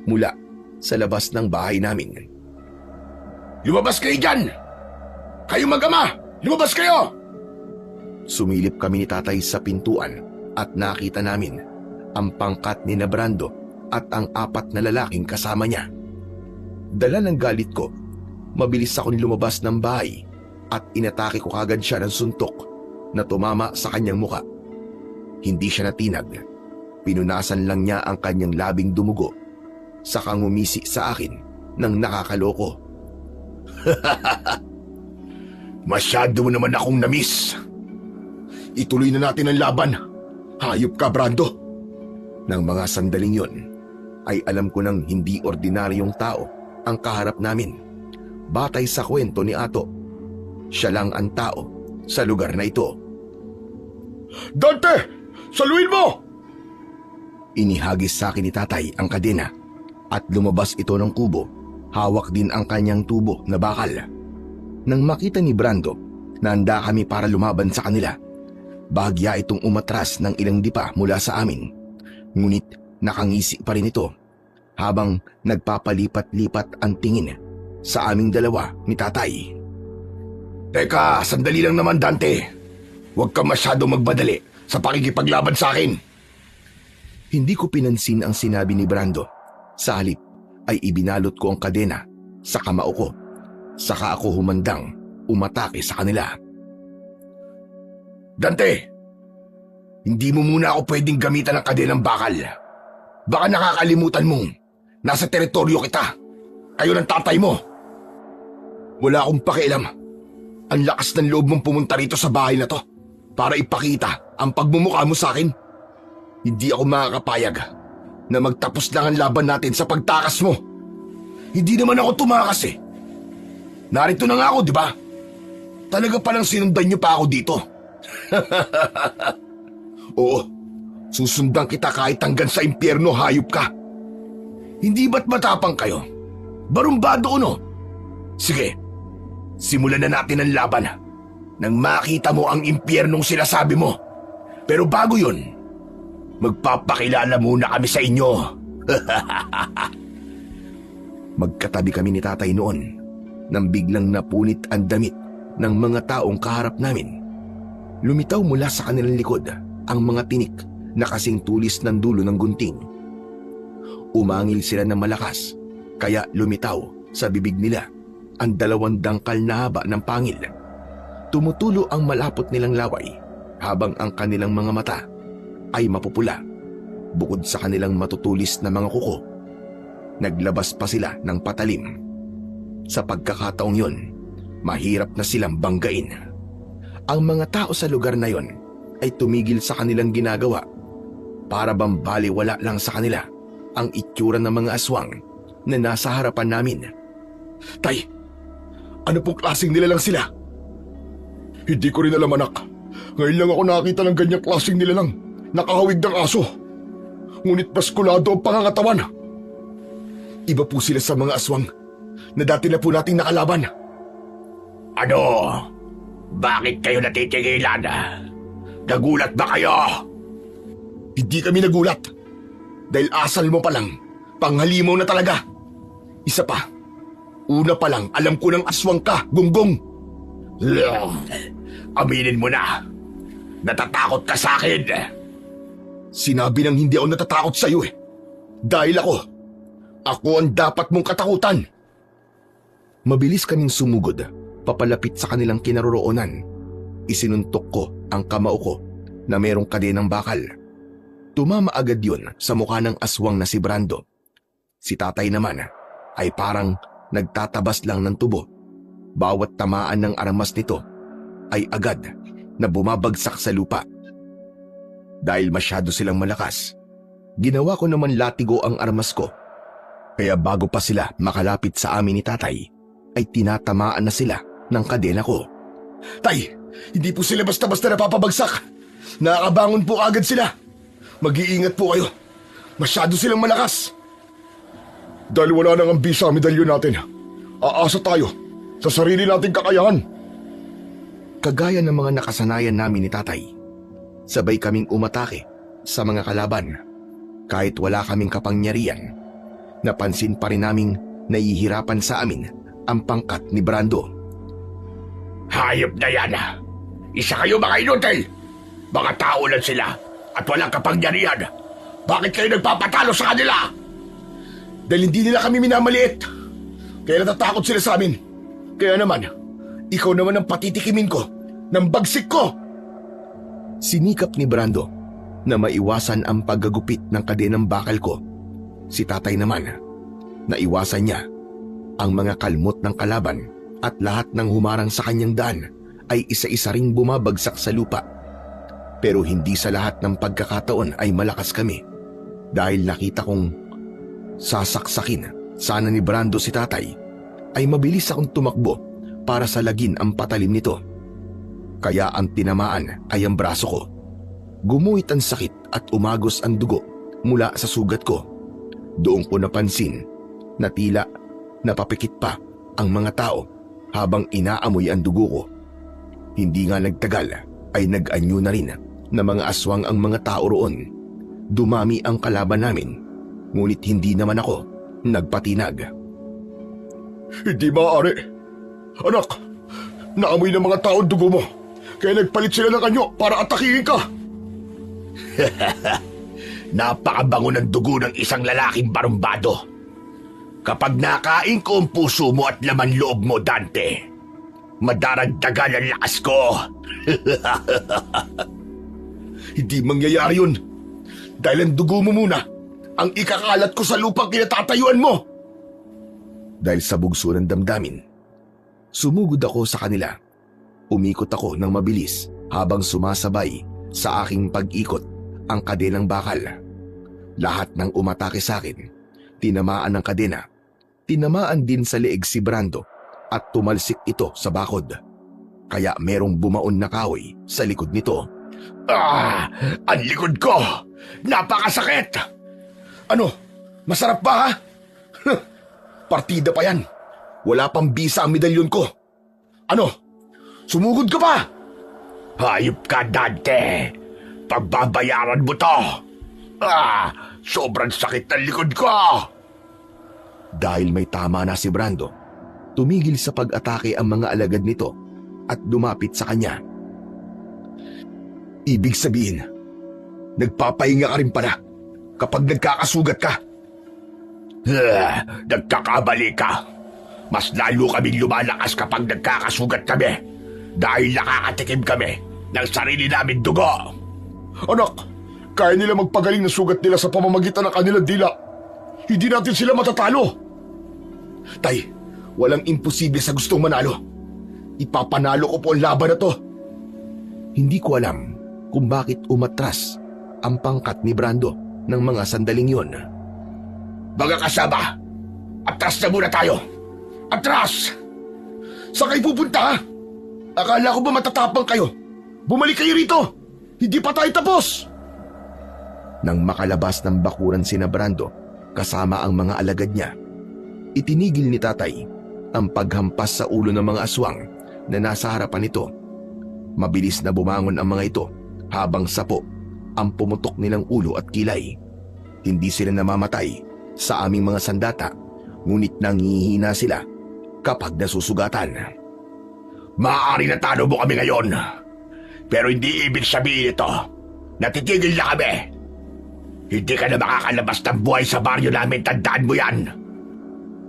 mula sa labas ng bahay namin. Lumabas kayo dyan! Kayo mag-ama! Lumabas kayo! Sumilip kami ni tatay sa pintuan at nakita namin ang pangkat ni na Brando at ang 4 na lalaking kasama niya. Dala ng galit ko, mabilis ako lumabas ng bahay at inatake ko kagad siya ng suntok na tumama sa kanyang muka. Hindi siya natinag. Pinunasan lang niya ang kanyang labing dumugo, saka ngumisi sa akin ng nakakaloko. Masyado mo naman akong namiss. Ituloy na natin ang laban. Hayop ka, Brando. Nang mga sandaling yon, ay alam ko nang hindi ordinaryong tao ang kaharap namin. Batay sa kwento ni Ato, siya lang ang tao sa lugar na ito. Dante! Saluhin mo! Inihagis sa akin ni tatay ang kadena at lumabas ito ng kubo. Hawak din ang kanyang tubo na bakal. Nang makita ni Brando na handa kami para lumaban sa kanila, bahagya itong umatras ng ilang dipa mula sa amin. Ngunit nakangisi pa rin ito habang nagpapalipat-lipat ang tingin sa aming dalawa ni tatay. Teka, sandali lang naman, Dante. Huwag ka masyado magbadali sa pakikipaglaban sa akin. Hindi ko pinansin ang sinabi ni Brando. Sa halip ay ibinalot ko ang kadena sa kamao ko. Saka ako humandang umatake sa kanila. Dante, hindi mo muna ako pwedeng gamitan ng kadenang bakal. Baka nakakalimutan mong nasa teritoryo kita. Kayo ng tatay mo. Wala akong pakialam. Ang lakas ng loob mong pumunta rito sa bahay na to para ipakita ang pagmumukha mo sa akin. Hindi ako makakapayag na magtapos lang ang laban natin sa pagtakas mo. Hindi naman ako tumakas eh. Narito na nga ako, di ba? Talaga palang sinundan niyo pa ako dito. Oo, susundan kita kahit hanggang sa impyerno, hayop ka. Hindi ba't matapang kayo? Barumbado ko, no? Sige, simulan na natin ang laban nang makita mo ang impyernong sinasabi mo. Pero bago yun, magpapakilala muna kami sa inyo. Magkatabi kami ni tatay noon nang biglang napunit ang damit ng mga taong kaharap namin. Lumitaw mula sa kanilang likod ang mga tinik na kasing tulis ng dulo ng gunting. Umangil sila ng malakas, kaya lumitaw sa bibig nila ang 2 dangkal na haba ng pangil. Tumutulo ang malapot nilang laway habang ang kanilang mga mata ay mapupula. Bukod sa kanilang matutulis na mga kuko, naglabas pa sila ng patalim. Sa pagkakataong yon, mahirap na silang banggain. Ang mga tao sa lugar na yon ay tumigil sa kanilang ginagawa para bang baliwala lang sa kanila ang itsura ng mga aswang na nasa harapan namin. Tay, ano pong klaseng nilalang sila? Hindi ko rin alam, anak. Ngayon lang ako nakita ng ganyang klaseng nilalang. Nakahawig ng aso. Ngunit baskulado ang pangangatawan. Iba po sila sa mga aswang na dati na po nating nakalaban. Ano? Bakit kayo natitigilan? Nagulat ba kayo? Hindi kami nagulat. Dahil asal mo pa lang, panghalimaw na talaga. Isa pa, una pa lang alam ko ng aswang ka, Gunggong. Aminin mo na. Natatakot ka sa akin. Sinabi nang hindi ako natatakot sa iyo eh. Dahil ako ang dapat mong katakutan. Mabilis kaming sumugod, papalapit sa kanilang kinaroroonan. Isinuntok ko ang kamao ko na merong kadenang bakal. Tumama agad yun sa mukha ng aswang na si Brando. Si tatay naman ay parang nagtatabas lang ng tubo. Bawat tamaan ng armas nito ay agad na bumabagsak sa lupa. Dahil masyado silang malakas, ginawa ko naman latigo ang armas ko. Kaya bago pa sila makalapit sa amin ni tatay, ay tinatamaan na sila ng kadena ko. Tay, hindi po sila basta-basta napapabagsak. Nakakabangon po agad sila. Mag-iingat po kayo. Masyado silang malakas. Dahil wala nang ambisa ang medalyon natin, aasa tayo sa sarili nating kakayahan. Kagaya ng mga nakasanayan namin ni tatay, sabay kaming umatake sa mga kalaban. Kahit wala kaming kapangyarihan, napansin pa rin naming nahihirapan sa amin ang pangkat ni Brando. Hayop na yan. Isa kayo mga inutil. Mga tao lang sila at walang kapangyarihan. Bakit kayo nagpapatalo sa kanila? Dahil hindi nila kami minamaliit. Kaya natatakot sila sa amin. Kaya naman, ikaw naman ang patitikimin ko ng bagsik ko. Sinikap ni Brando na maiwasan ang paggagupit ng kadenang bakal ko. Si tatay naman, naiwasan niya ang mga kalmot ng kalaban at lahat ng humarang sa kanyang daan ay isa-isa ring bumabagsak sa lupa. Pero hindi sa lahat ng pagkakataon ay malakas kami dahil nakita kong sasaksakin sana ni Brando si tatay ay mabilis akong tumakbo para salagin ang patalim nito. Kaya ang tinamaan ay ang braso ko. Gumuhit ang sakit at umagos ang dugo mula sa sugat ko. Doon ko napansin na tila napapikit pa ang mga tao habang inaamoy ang dugo ko. Hindi nga nagtagal ay nag-anyo na rin na mga aswang ang mga tao roon. Dumami ang kalaban namin, ngunit hindi naman ako nagpatinag. Hindi maaari. Anak, naamoy ng mga tao ang dugo mo. Kaya nagpalit sila ng anyo para atakihin ka. Napakabango ng dugo ng isang lalaking barumbado. Kapag nakain ko ang puso mo at laman loob mo, Dante, madaragdagan ang lakas ko. Hindi mangyayari yun. Dahil ang dugo mo muna ang ikakalat ko sa lupang kinatatayuan mo. Dahil sa bugso ng damdamin, sumugod ako sa kanila. Umikot ako ng mabilis habang sumasabay sa aking pag-ikot ang kadenang bakal. Lahat ng umatake sa akin, tinamaan ng kadena. Tinamaan din sa leeg si Brando at tumalsik ito sa bakod. Kaya merong bumaon na kahoy sa likod nito. Ang likod ko! Napakasakit! Ano? Masarap ba ha? Partida pa yan. Wala pang bisa ang medalyon ko. Ano? Sumugod ka pa? Hayop ka, Dante! Pagbabayaran mo to! Sobrang sakit ng likod ko! Dahil may tama na si Brando, tumigil sa pag-atake ang mga alagad nito at dumapit sa kanya. Ibig sabihin, nagpapahinga ka rin pala kapag nagkakasugat ka. Nagkakamali ka. Mas lalo kaming lumalakas kapag nagkakasugat kami dahil nakakatikim kami ng sarili namin dugo. Anak, kaya nila magpagaling ng sugat nila sa pamamagitan ng kanilang dila. Hindi natin sila matatalo. Tay, walang imposible sa gustong manalo. Ipapanalo ko po ang laban na to. Hindi ko alam kung bakit umatras ang pangkat ni Brando ng mga sandaling yon. Mga kasama, atras na muna tayo. Atras! Saan kayo pupunta ha? Akala ko ba matatapang kayo? Bumalik kayo rito! Hindi pa tayo tapos! Nang makalabas ng bakuran sina Brando kasama ang mga alagad niya, itinigil ni tatay ang paghampas sa ulo ng mga aswang na nasa harapan nito. Mabilis na bumangon ang mga ito habang sapo ang pumutok nilang ulo at kilay. Hindi sila namamatay sa aming mga sandata, ngunit nangihina sila kapag nasusugatan. Maaari na talo mo kami ngayon, pero hindi ibig sabihin ito na titigil na kami. Hindi ka na makakalabas ng buhay sa baryo namin, tandaan mo yan.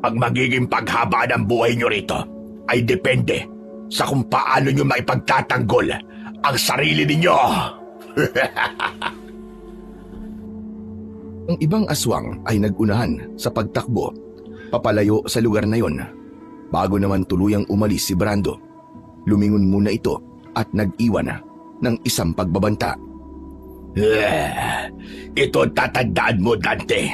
Ang magiging paghaba ng buhay nyo rito ay depende sa kung paano nyo maipagtatanggol ang sarili ninyo. Ang ibang aswang ay nagunahan sa pagtakbo papalayo sa lugar na yon. Bago naman tuluyang umalis si Brando, lumingon muna ito at nag-iwan ng isang pagbabanta. Ito tatandaan mo, Dante.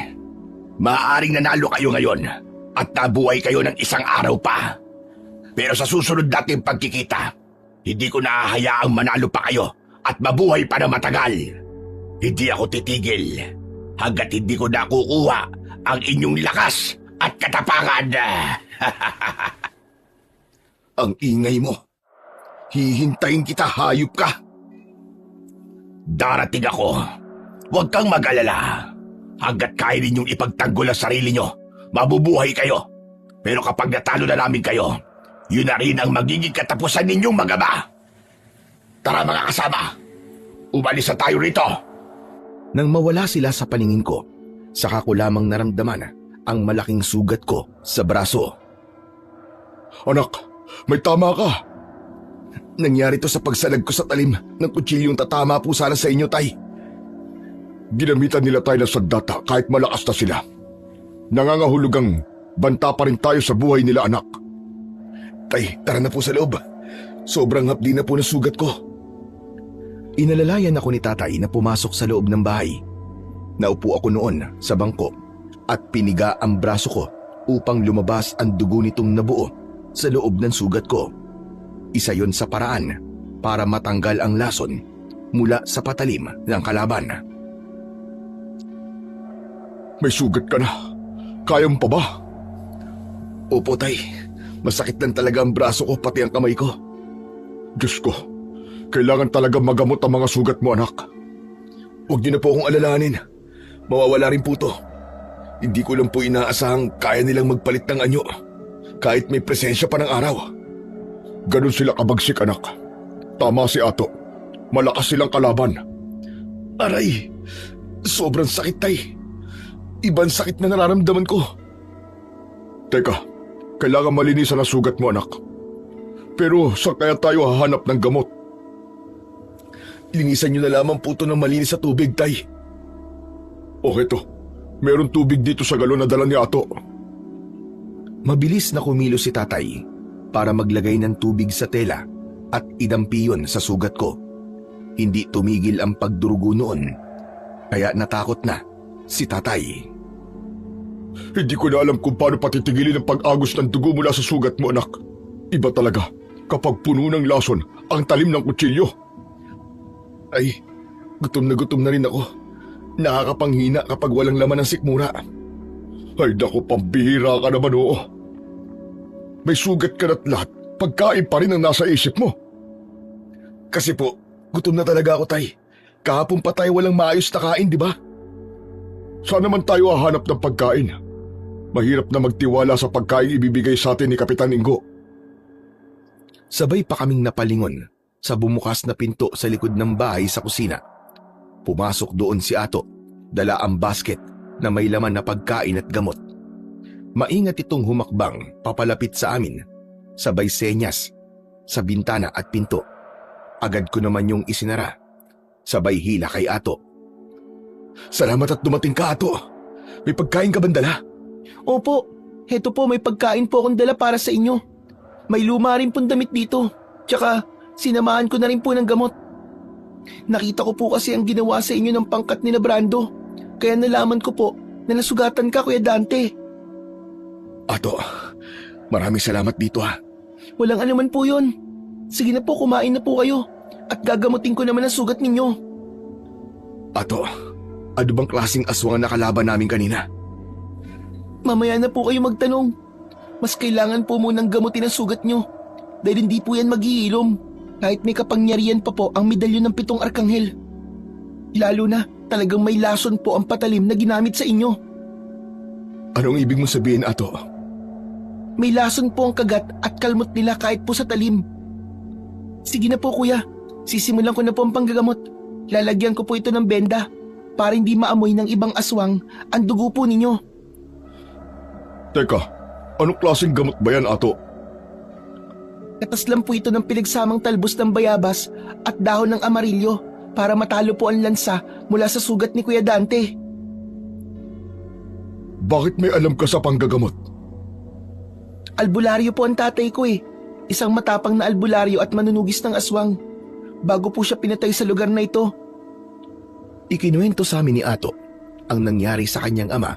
Maaaring nanalo kayo ngayon at nabuhay kayo ng isang araw pa. Pero sa susunod nating pagkikita, hindi ko nahahayaang manalo pa kayo at mabuhay pa na matagal. Hindi ako titigil hanggat hindi ko nakukuha ang inyong lakas at katapangan. Ang ingay mo. Hihintayin kita, hayop ka. Darating ako. Huwag kang mag-alala. Hanggat kaya ninyong ipagtanggol ang sarili nyo, mabubuhay kayo. Pero kapag natalo na namin kayo, yun na rin ang magiging katapusan ninyong mag-ama. Tara mga kasama, umalis na tayo rito. Nang mawala sila sa paningin ko, saka ko lamang naramdaman ang malaking sugat ko sa braso. Anak, may tama ka. Nangyari to sa pagsalag ko sa talim ng kutsilyong tatama po sana sa inyo, Tay. Ginamitan nila tayo ng sandata kahit malakas na sila. Nangangahulugang banta pa rin tayo sa buhay nila, anak. Tay, tara na po sa loob. Sobrang hapdi na po ng sugat ko. Inalalayan ako ni Tatay na pumasok sa loob ng bahay. Naupo ako noon sa bangko at piniga ang braso ko upang lumabas ang dugo nitong nabuo sa loob ng sugat ko. Isa yon sa paraan para matanggal ang lason mula sa patalim ng kalaban. May sugat ka na. Kaya mo pa ba? Opo, Tay. Masakit lang talaga ang braso ko pati ang kamay ko. Diyos ko, kailangan talaga magamot ang mga sugat mo, anak. Huwag niyo na po akong alalahanin. Mawawala rin po to. Hindi ko lang po inaasahang kaya nilang magpalit ng anyo kahit may presensya pa ng araw. Ganun sila kabagsik, anak. Tama si Ato. Malakas silang kalaban. Aray! Sobrang sakit, Tay. Ibang sakit na nararamdaman ko. Teka, kailangan malinisan ang sugat mo, anak. Pero saan kaya tayo hahanap ng gamot? Linisan niyo na lamang po ito ng malinis sa tubig, Tay. O heto, meron tubig dito sa galon na dala ni Ato. Mabilis na kumilos si Tatay para maglagay ng tubig sa tela at idampi yun sa sugat ko. Hindi tumigil ang pagdurugo noon, kaya natakot na si Tatay. Hindi ko na alam kung paano patitigilin ang pag-agos ng dugo mula sa sugat mo, anak. Iba talaga kapag puno ng lason ang talim ng kutsilyo. Ay, gutom na rin ako. Nakakapanghina kapag walang laman ng sikmura. Ay naku, pambihira ka naman, oo. May sugat ka na't lahat, pagkain pa rin ang nasa isip mo. Kasi po, gutom na talaga ako, Tay. Kahapon pa tayo walang maayos na kain, di ba? Saan naman tayo hahanap ng pagkain? Mahirap na magtiwala sa pagkain ibibigay sa atin ni Kapitan Ingo. Sabay pa kaming napalingon sa bumukas na pinto sa likod ng bahay sa kusina. Pumasok doon si Ato, dala ang basket na may laman na pagkain at gamot. Maingat itong humakbang papalapit sa amin, sabay senyas sa bintana at pinto. Agad ko naman yung isinara, sabay hila kay Ato. Salamat at dumating ka, Ato. May pagkain ka bang dala? Opo, heto po, may pagkain po akong dala para sa inyo. May luma rin pong damit dito, tsaka sinamahan ko na rin po ng gamot. Nakita ko po kasi ang ginawa sa inyo ng pangkat ni na Brando, kaya nalaman ko po na nasugatan ka, Kuya Dante. Ato, maraming salamat dito ha. Walang anuman po yun. Sige na po, kumain na po kayo at gagamutin ko naman ang sugat ninyo. Ato, ano bang klaseng aswang na kalaban namin kanina? Mamaya na po kayo magtanong. Mas kailangan po munang gamutin ang sugat nyo dahil hindi po yan mag-iilom kahit may kapangyarihan pa po ang medalyon ng 7 arkanghel. Lalo na talagang may lason po ang patalim na ginamit sa inyo. Anong ibig mo sabihin, Ato? May lason po ang kagat at kalmot nila kahit po sa talim. Sige na po, Kuya. Sisimulan ko na po ang panggagamot. Lalagyan ko po ito ng benda para hindi maamoy ng ibang aswang ang dugo po ninyo. Teka, anong klaseng gamot ba yan, Ato? Katas lang po ito ng pinagsamang talbos ng bayabas at dahon ng amarilyo para matalo po ang lansa mula sa sugat ni Kuya Dante. Bakit may alam ka sa panggagamot? Albularyo po ang tatay ko eh. Isang matapang na albularyo at manunugis ng aswang. Bago po siya pinatay sa lugar na ito. Ikinuwento sa amin ni Ato ang nangyari sa kanyang ama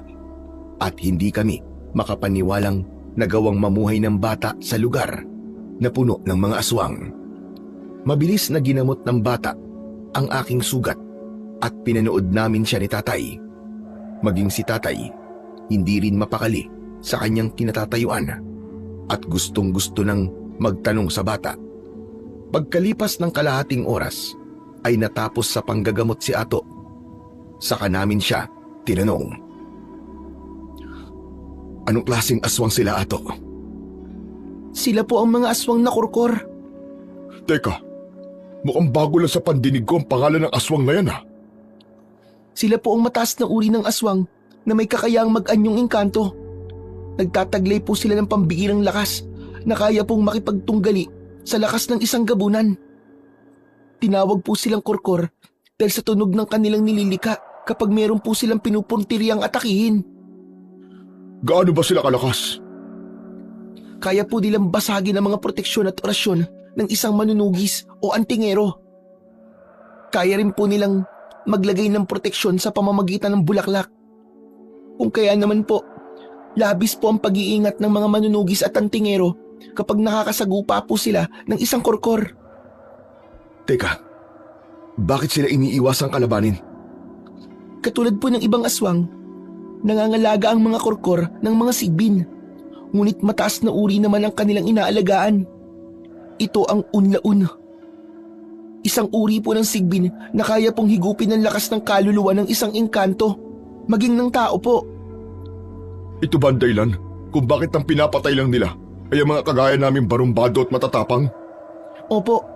at hindi kami makapaniwalang nagawang mamuhay ng bata sa lugar na puno ng mga aswang. Mabilis na ginamot ng bata ang aking sugat at pinanood namin siya ni tatay. Maging si tatay, hindi rin mapakali sa kanyang kinatatayuan at gustong-gusto nang magtanong sa bata. Pagkalipas ng kalahating oras ay natapos sa panggagamot si Ato. Saka namin siya tinanong. Anong klaseng aswang sila, Ato? Sila po ang mga aswang na kurkor. Teka, mukhang bago lang sa pandinig ko ang pangalan ng aswang na yan, ha? Sila po ang mataas na uri ng aswang na may kakayahang mag-anyong engkanto. Nagtataglay po sila ng pambihirang lakas na kaya pong makipagtunggali sa lakas ng isang gabunan. Tinawag po silang kurkor dahil sa tunog ng kanilang nililika kapag meron po silang pinupuntiriyang atakihin. Gaano ba sila kalakas? Kaya po nilang basagin ang mga proteksyon at orasyon ng isang manunugis o antingero. Kaya rin po nilang maglagay ng proteksyon sa pamamagitan ng bulaklak. Kung kaya naman po, labis po ang pag-iingat ng mga manunugis at antingero kapag nakakasagupa po sila ng isang kurkor. Teka, bakit sila iniiwasang kalabanin? Katulad po ng ibang aswang, nangangalaga ang mga kurkor ng mga sigbin. Ngunit mataas na uri naman ang kanilang inaalagaan. Ito ang unlaun. Isang uri po ng sigbin na kaya pong higupin ang lakas ng kaluluwa ng isang engkanto, maging ng tao po. Ito ba ang dahilan kung bakit ang pinapatay lang nila ay ang mga kagaya namin barumbado at matatapang? Opo,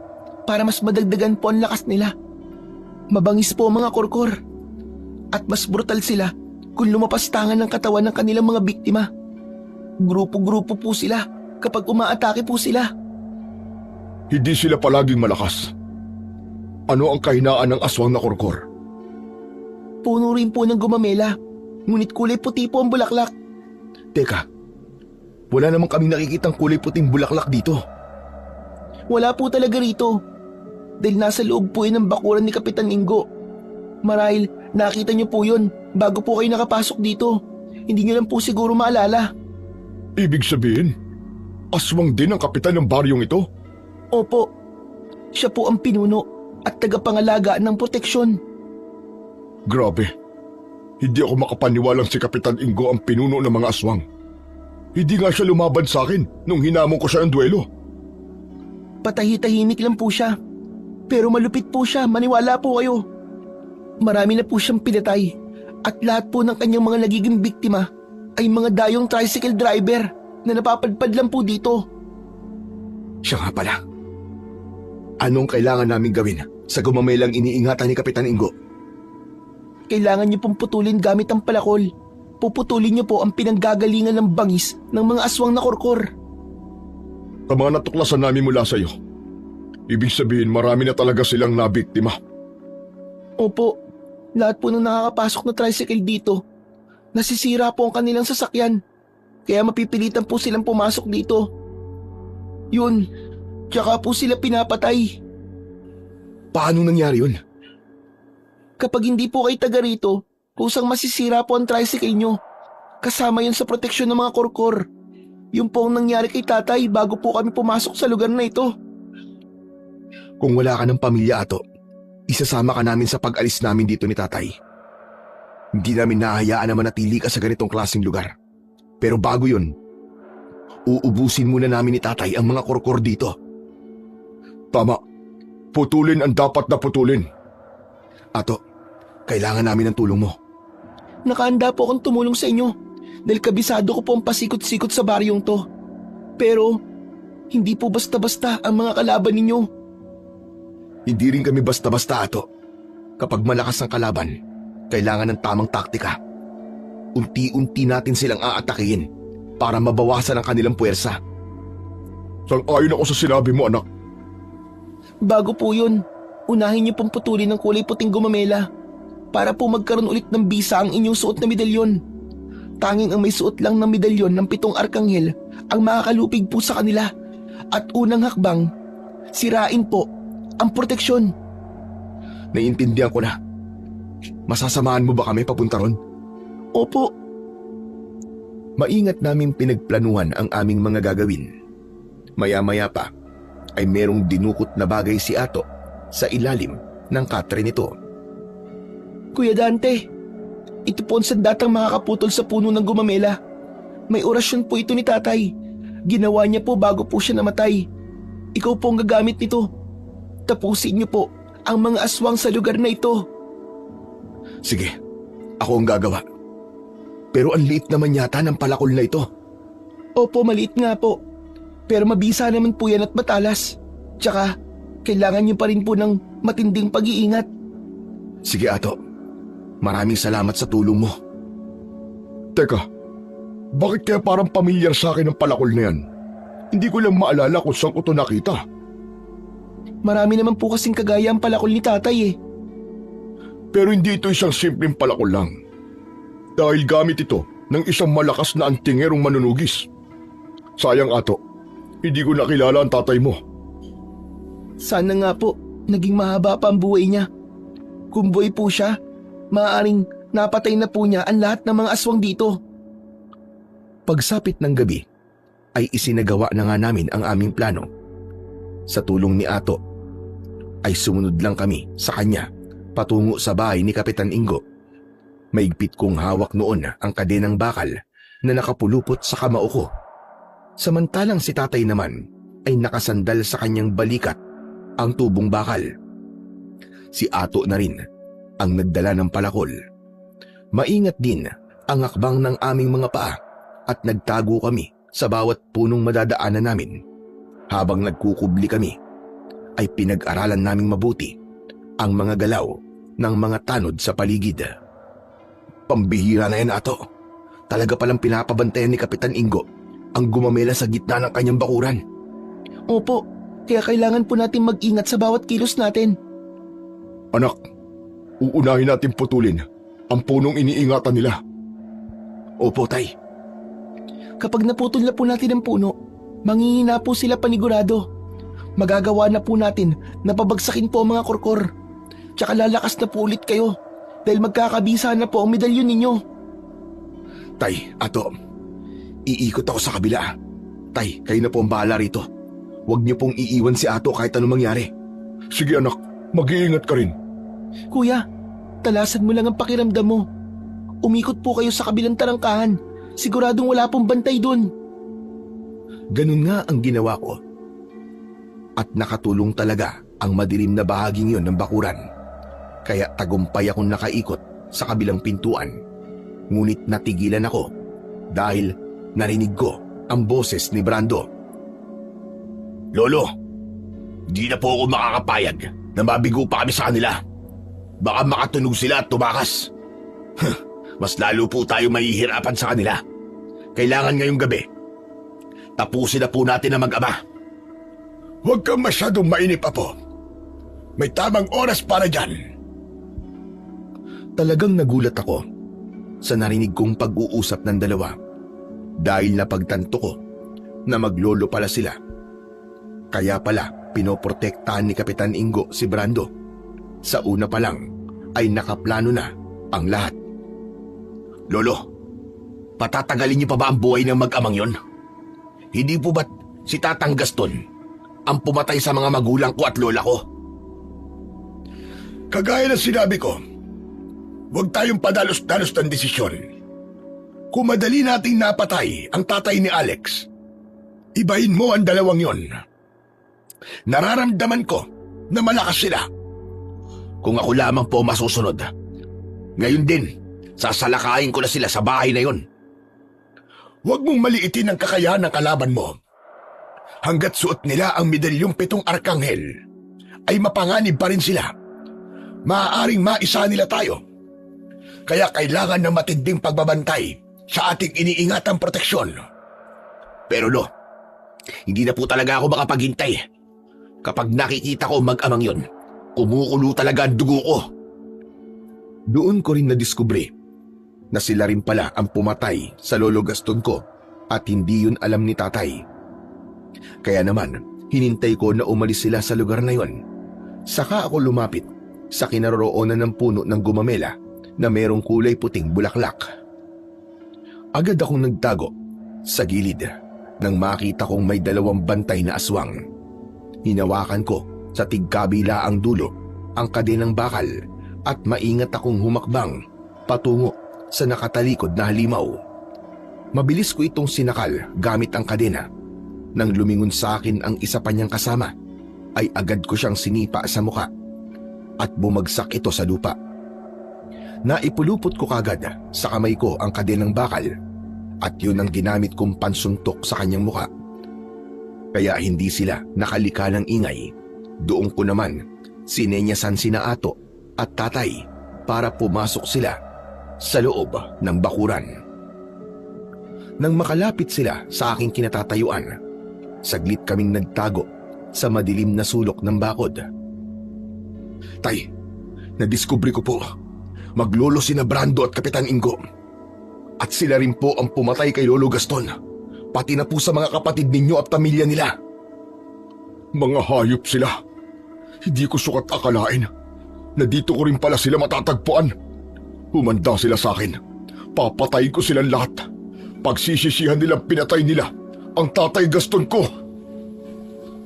para mas madagdagan po ang lakas nila. Mabangis po ang mga kurkor. At mas brutal sila kung lumapastangan ng katawan ng kanilang mga biktima. Grupo-grupo po sila kapag umaatake po sila. Hindi sila palaging malakas. Ano ang kahinaan ng aswang na kurkor? Puno rin po ng gumamela, ngunit kulay puti po ang bulaklak. Teka, wala namang kaming nakikitang kulay puting bulaklak dito. Wala po talaga rito. Dahil nasa loob po yun ng bakuran ni Kapitan Ingo. Marahil nakita niyo po yun bago po kayo nakapasok dito. Hindi niyo lang po siguro maalala. Ibig sabihin, aswang din ang kapitan ng baryong ito? Opo, siya po ang pinuno at tagapangalaga ng proteksyon. Grabe, hindi ako makapaniwalang si Kapitan Ingo ang pinuno ng mga aswang. Hindi nga siya lumaban sa akin nung hinamon ko siya ng duelo. Patahi-tahimik lang po siya. Pero malupit po siya, maniwala po kayo. Marami na po siyang pinatay at lahat po ng kanyang mga nagiging biktima ay mga dayong tricycle driver na napapadpad lang po dito. Siya nga pala. Anong kailangan namin gawin sa gumamelang iniingatan ni Kapitan Ingo? Kailangan niyo pong putulin gamit ang palakol. Puputulin niyo po ang pinanggagalingan ng bangis ng mga aswang na kurkor. Sa mga natuklasan namin mula sa iyo, ibig sabihin marami na talaga silang nabiktima. Opo, lahat po ng nakakapasok na tricycle dito, nasisira po ang kanilang sasakyan. Kaya mapipilitan po silang pumasok dito. Yun, tsaka po sila pinapatay. Paano nangyari yun? Kapag hindi po kayo taga rito, kusang masisira po ang tricycle nyo. Kasama yun sa proteksyon ng mga kurkor. Yun po ang nangyari kay tatay bago po kami pumasok sa lugar na ito. Kung wala ka ng pamilya, Ato, isasama ka namin sa pag-alis namin dito ni tatay. Hindi namin nahahayaan na manatili ka sa ganitong klaseng lugar. Pero bago yun, uubusin muna namin ni tatay ang mga kurkor dito. Tama, putulin ang dapat na putulin. Ato, kailangan namin ng tulong mo. Nakahanda po akong tumulong sa inyo dahil kabisado ko po ang pasikot-sikot sa baryong to. Pero hindi po basta-basta ang mga kalaban ninyo. Hindi rin kami basta-basta, Ato. Kapag malakas ang kalaban, kailangan ng tamang taktika. Unti-unti natin silang aatakihin para mabawasan ang kanilang puwersa. Sang-ayon ako sa sinabi mo, anak. Bago po yun, unahin niyo pong putulin ng kulay puting gumamela para po magkaroon ulit ng bisa ang inyong suot na medalyon. Tanging ang may suot lang ng medalyon ng 7 arkanghel ang makakalupig po sa kanila. At unang hakbang, sirain po ang proteksyon. Naiintindihan ko na. Masasamahan mo ba kami papunta ron? Opo. Maingat naming pinagplanuhan ang aming mga gagawin. Maya-maya pa ay merong dinukot na bagay si Ato sa ilalim ng katre nito. Kuya Dante, ito po ang sandatang makakaputol sa puno ng gumamela. May orasyon po ito ni tatay. Ginawa niya po bago po siya namatay. Ikaw po ang gagamit nito. Tapusin niyo po ang mga aswang sa lugar na ito. Sige, ako ang gagawa. Pero ang liit naman yata ng palakol na ito. Opo, maliit nga po. Pero mabisa naman po yan at matalas. Tsaka, kailangan niyo pa rin po ng matinding pag-iingat. Sige Ato, maraming salamat sa tulong mo. Teka, bakit kaya parang pamilyar sa akin ang palakol na yan? Hindi ko lang maalala kung saan ko ito nakita. Marami naman po kasing kagaya ang palakol ni tatay eh. Pero hindi ito isang simpleng palakol lang. Dahil gamit ito ng isang malakas na antingerong manunugis. Sayang Ato, hindi ko nakilala ang tatay mo. Sana nga po, naging mahaba pa ang buhay niya. Kung buhay po siya, maaaring napatay na po niya ang lahat ng mga aswang dito. Pagsapit ng gabi, ay isinagawa na nga namin ang aming plano. Sa tulong ni Ato, ay sumunod lang kami sa kanya patungo sa bahay ni Kapitan Ingo. Maigpit kong hawak noon ang kadenang bakal na nakapulupot sa kamao ko. Samantalang si tatay naman ay nakasandal sa kanyang balikat ang tubong bakal. Si Ato na rin ang nagdala ng palakol. Maingat din ang akbang ng aming mga paa at nagtago kami sa bawat punong madadaanan namin. Habang nagkukubli kami, ay pinag-aralan naming mabuti ang mga galaw ng mga tanod sa paligid. Pambihira na yan, Ato. Talaga palang pinapabantayan ni Kapitan Ingo ang gumamela sa gitna ng kanyang bakuran. Opo, kaya kailangan po natin mag-ingat sa bawat kilos natin. Anak, uunahin natin putulin ang punong iniingatan nila. Opo, Tay. Kapag naputol na po natin ang puno, manghihina po sila panigurado. Magagawa na po natin na pabagsakin po ang mga korkor. Tsaka lalakas na po ulit kayo dahil magkakabisa na po ang medalyon ninyo. Tay, Ato, iikot ako sa kabila. Tay, kayo na po ang bahala rito. Huwag niyo pong iiwan si Ato kahit anong mangyari. Sige anak, mag-iingat ka rin. Kuya, talasan mo lang ang pakiramdam mo. Umikot po kayo sa kabilang tarangkahan. Siguradong wala pong bantay doon. Ganun nga ang ginawa ko. At nakatulong talaga ang madilim na bahaging yon ng bakuran. Kaya tagumpay akong nakaikot sa kabilang pintuan. Ngunit natigilan ako dahil narinig ko ang boses ni Brando. Lolo, di na po ako makakapayag na mabigo pa kami sa kanila. Baka makatunog sila at tumakas. Mas lalo po tayo mahihirapan sa kanila. Kailangan ngayong gabi, tapusin na po natin ang mag-ama. Huwag kang masyadong mainip, Apo. May tamang oras para dyan. Talagang nagulat ako sa narinig kong pag-uusap ng dalawa dahil napagtanto ko na maglolo pala sila. Kaya pala pinoprotektahan ni Kapitan Ingo si Brando. Sa una pa lang ay nakaplano na ang lahat. Lolo, patatagalin niyo pa ba ang buhay ng mag-amang yon? Hindi po ba't si Tatang Gaston ang pumatay sa mga magulang ko at lola ko? Kagaya ng sinabi ko, huwag tayong padalos-dalos ng desisyon. Kung madali nating napatay ang tatay ni Alex, ibahin mo ang dalawang yon. Nararamdaman ko na malakas sila. Kung ako lamang po masusunod, ngayon din, sasalakayin ko na sila sa bahay na yon. Huwag mong maliitin ang kakayahan ng kalaban mo. Hanggat suot nila ang medalyong 7 arkanghel, ay mapanganib pa rin sila. Maaaring maisa nila tayo. Kaya kailangan ng matinding pagbabantay sa ating iniingatang proteksyon. Pero Lo, hindi na po talaga ako makapaghintay. Kapag nakikita ko mag-amang yon, kumukulo talaga ang dugo ko. Doon ko rin nadiskubre na sila rin pala ang pumatay sa lolo Gaston ko at hindi yun alam ni tatay. Kaya naman, hinintay ko na umalis sila sa lugar na yon. Saka ako lumapit sa kinaroroonan ng puno ng gumamela na merong kulay puting bulaklak. Agad akong nagtago sa gilid nang makita kong may 2 bantay na aswang. Hinawakan ko sa tigkabila ang dulo ang kadenang bakal at maingat akong humakbang patungo sa nakatalikod na halimaw. Mabilis ko itong sinakal gamit ang kadena. Nang lumingon sa akin ang isa pa niyang kasama, ay agad ko siyang sinipa sa muka at bumagsak ito sa lupa. Naipulupot ko kagad sa kamay ko ang kadenang bakal at yun ang ginamit kong pansuntok sa kanyang muka. kaya hindi sila nakalika ng ingay. Doon ko naman sinenyasan sina Ato at Tatay para pumasok sila sa loob ng bakuran. Nang makalapit sila sa aking kinatatayuan, saglit kaming nagtago sa madilim na sulok ng bakod. Tay, nadiskubre ko po, maglolo sina Brando at Kapitan Ingo. At sila rin po ang pumatay kay Lolo Gaston, pati na po sa mga kapatid ninyo at pamilya nila. Mga hayop sila. Hindi ko sukat akalain na dito ko rin pala sila matatagpuan. Humanda sila sa akin. Papatayin ko silang lahat. Pagsisisihan nilang pinatay nila ang Tatay Gaston ko.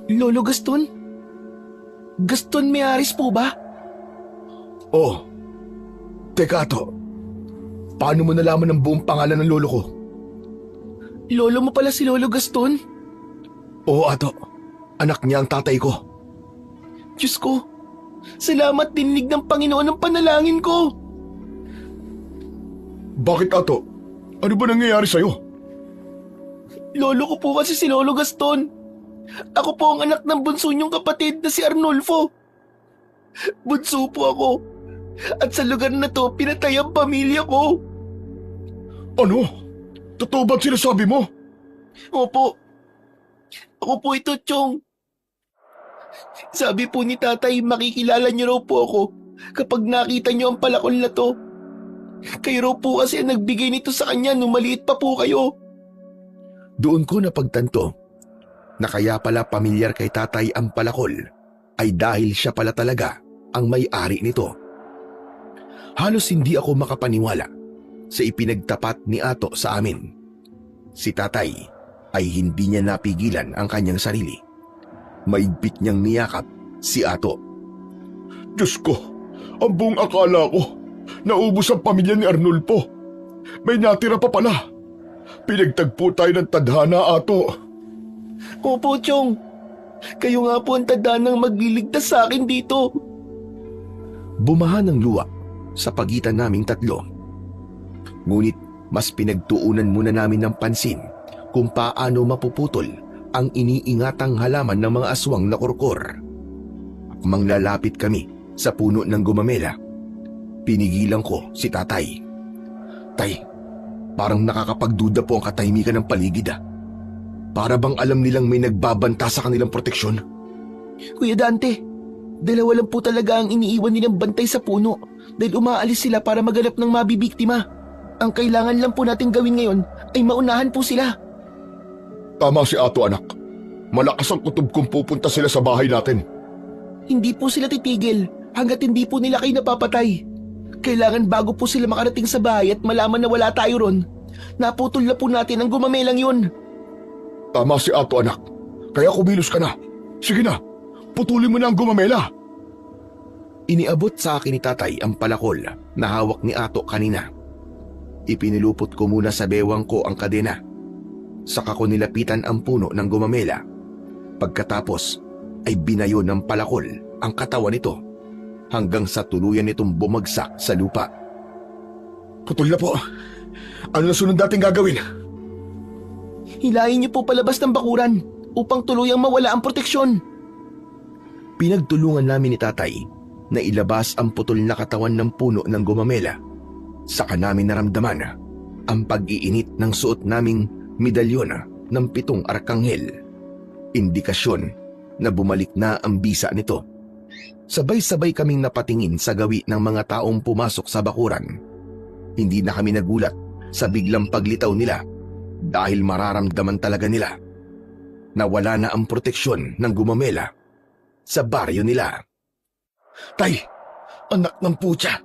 Lolo Gaston? Gaston Meares po ba? Oh, teka Ato, paano mo nalaman ang buong pangalan ng lolo ko? Lolo mo pala si Lolo Gaston? Oo Ato, anak niya ang tatay ko. Diyos ko, salamat dinig ng Panginoon ang panalangin ko. Bakit, Ato? Ano ba nangyayari sa'yo? Lolo ko po kasi si Lolo Gaston. Ako po ang anak ng bunso niyong kapatid na si Arnulfo. Bunso po ako. At sa lugar na to, pinatay ang pamilya ko. Ano? Totoo ba't sinasabi mo? Opo. Ako po ito, Chong. Sabi po ni Tatay, makikilala niyo raw po ako kapag nakita niyo ang palakol na to. Kayo raw po kasi ang nagbigay nito sa kanya nung maliit pa po kayo. Doon ko napagtanto na kaya pala pamilyar kay Tatay ang palakol ay dahil siya pala talaga ang may-ari nito. Halos hindi ako makapaniwala sa ipinagtapat ni Ato sa amin. Si Tatay ay hindi niya napigilan ang kanyang sarili. Maigpit niyang niyakap si Ato. Diyos ko, ang buong akala ko, naubos ang pamilya ni Arnulfo. May natira pa pala. Pinagtagpo tayo ng tadhana, Ato. Opo, Chong. Kayo nga po ang tadhanang magliligtas sa akin dito. Bumaha ng luwa sa pagitan naming tatlo. Ngunit mas pinagtuunan muna namin ng pansin kung paano mapuputol ang iniingatang halaman ng mga aswang na kurkur. Manglalapit kami sa puno ng gumamela. Pinigilan ko si Tatay. Tay, parang nakakapagduda po ang katahimikan ng paligid ah. Para bang alam nilang may nagbabanta sa kanilang proteksyon? Kuya Dante, dalawa lang po talaga ang iniiwan nilang bantay sa puno dahil umaalis sila para maganap ng mabibiktima. Ang kailangan lang po natin gawin ngayon ay maunahan po sila. Tama si Ato, anak. Malakas ang kutob kung pupunta sila sa bahay natin. Hindi po sila titigil hanggat hindi po nila kayo napapatay. Kailangan bago po sila makarating sa bahay at malaman na wala tayo ron, naputol na po natin ang gumamelang yun. Tama si Ato, anak. Kaya kumilos ka na. Sige na, putulin mo na ang gumamela. Iniabot sa akin ni Tatay ang palakol na hawak ni Ato kanina. Ipinilupot ko muna sa bewang ko ang kadena. Saka ko nilapitan ang puno ng gumamela. Pagkatapos ay binayo ng palakol ang katawan nito hanggang sa tuluyan nitong bumagsak sa lupa. Putol na po. Ano na sunod natin gagawin? Hilahin niyo po palabas ng bakuran upang tuluyang mawala ang proteksyon. Pinagtulungan namin ni Tatay na ilabas ang putol na katawan ng puno ng gumamela. Saka namin naramdaman ang pag-iinit ng suot naming medalyon ng 7 arkanghel. Indikasyon na bumalik na ang bisa nito. Sabay-sabay kaming napatingin sa gawi ng mga taong pumasok sa bakuran. Hindi na kami nagulat sa biglang paglitaw nila dahil mararamdaman talaga nila na wala na ang proteksyon ng gumamela sa baryo nila. Tay, anak ng putya,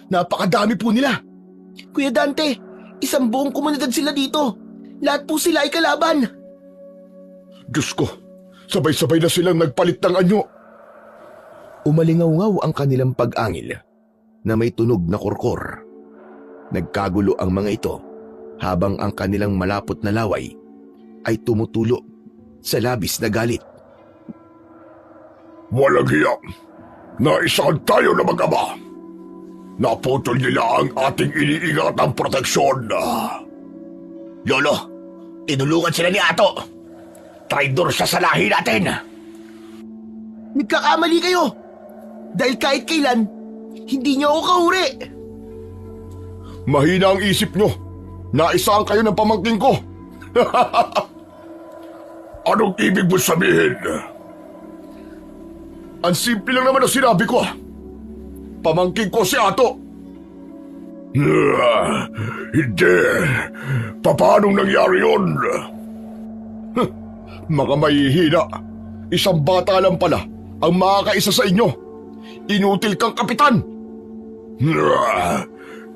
napakadami po nila. Kuya Dante, isang buong komunidad sila dito. Lahat po sila ay kalaban. Diyos ko, sabay-sabay na silang nagpalit ng anyo. Umalingaw-ngaw ang kanilang pag-angil na may tunog na kurkur. Nagkagulo ang mga ito habang ang kanilang malapot na laway ay tumutulo sa labis na galit. Walang hiya. Naisahan tayo na mag-ama. Naputol nila ang ating iniingatang proteksyon. Lolo, tinulungan sila ni Ato. Traidor siya sa lahi natin! Nagkakamali kayo! Dahil kahit kailan, hindi niyo ako kahuri! Mahina ang isip nyo. Naisaan kayo ng pamangking ko. Anong ibig mo sabihin? Ang simple lang naman ang sinabi ko. Pamangking ko si Ato. Hindi. Paano nangyari yun? Mga mahihina. Isang bata lang pala ang makakaisa sa inyo. Inutil kang kapitan.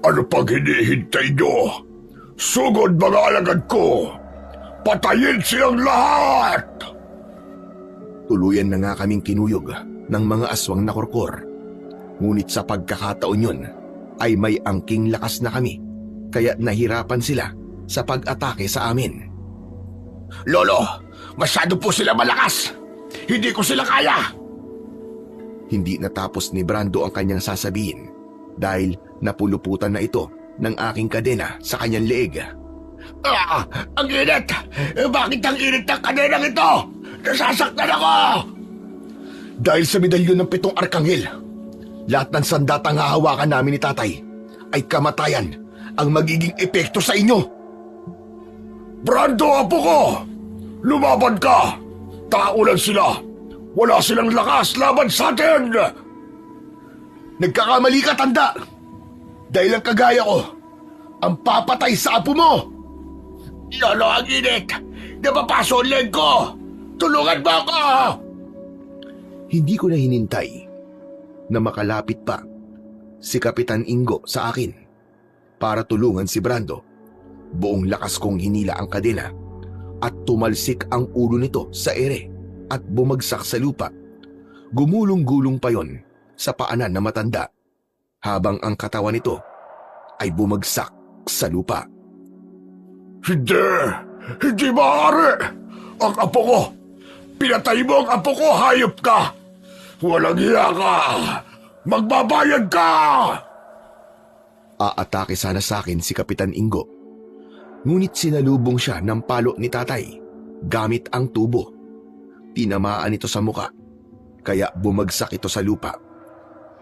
Ano pag hinihintay nyo? Sugod mga alagad ko! Patayin silang lahat! Tuluyan na nga kaming kinuyog ng mga aswang na korkor. Ngunit sa pagkakataon yun ay may angking lakas na kami, kaya nahirapan sila sa pag-atake sa amin. Lolo, masyado po sila malakas! Hindi ko sila kaya! Hindi natapos ni Brando ang kanyang sasabihin dahil napuluputan na ito ng aking kadena sa kanyang leeg. Ang init! Bakit ang init ng kadenang ito? Nasasaktan ako! Dahil sa medalyon ng 7 arkanghel, lahat ng sandatang hahawakan namin ni tatay ay kamatayan ang magiging epekto sa inyo. Brando, apo ko! Lumaban ka! Tao lang sila! Wala silang lakas laban sa atin! Nagkakamali ka, tanda! Dahil ang kagaya ko, ang papatay sa apo mo! Lolo, ang init! Napapaso ang leg ko! Tulungan mo ako! Hindi ko na hinintay na makalapit pa si Kapitan Ingo sa akin para tulungan si Brando. Buong lakas kong hinila ang kadena at tumalsik ang ulo nito sa ere at bumagsak sa lupa. Gumulong-gulong pa yon sa paanan na matanda habang ang katawan nito ay bumagsak sa lupa. Hindi! Hindi maaari! Ang apo ko! Pinatay mo ang apo ko, hayop ka! Walang hiya ka! Magbabayad ka! Aatake sana sa akin si Kapitan Ingo. Ngunit sinalubong siya ng palo ni tatay gamit ang tubo. Tinamaan ito sa muka, kaya bumagsak ito sa lupa.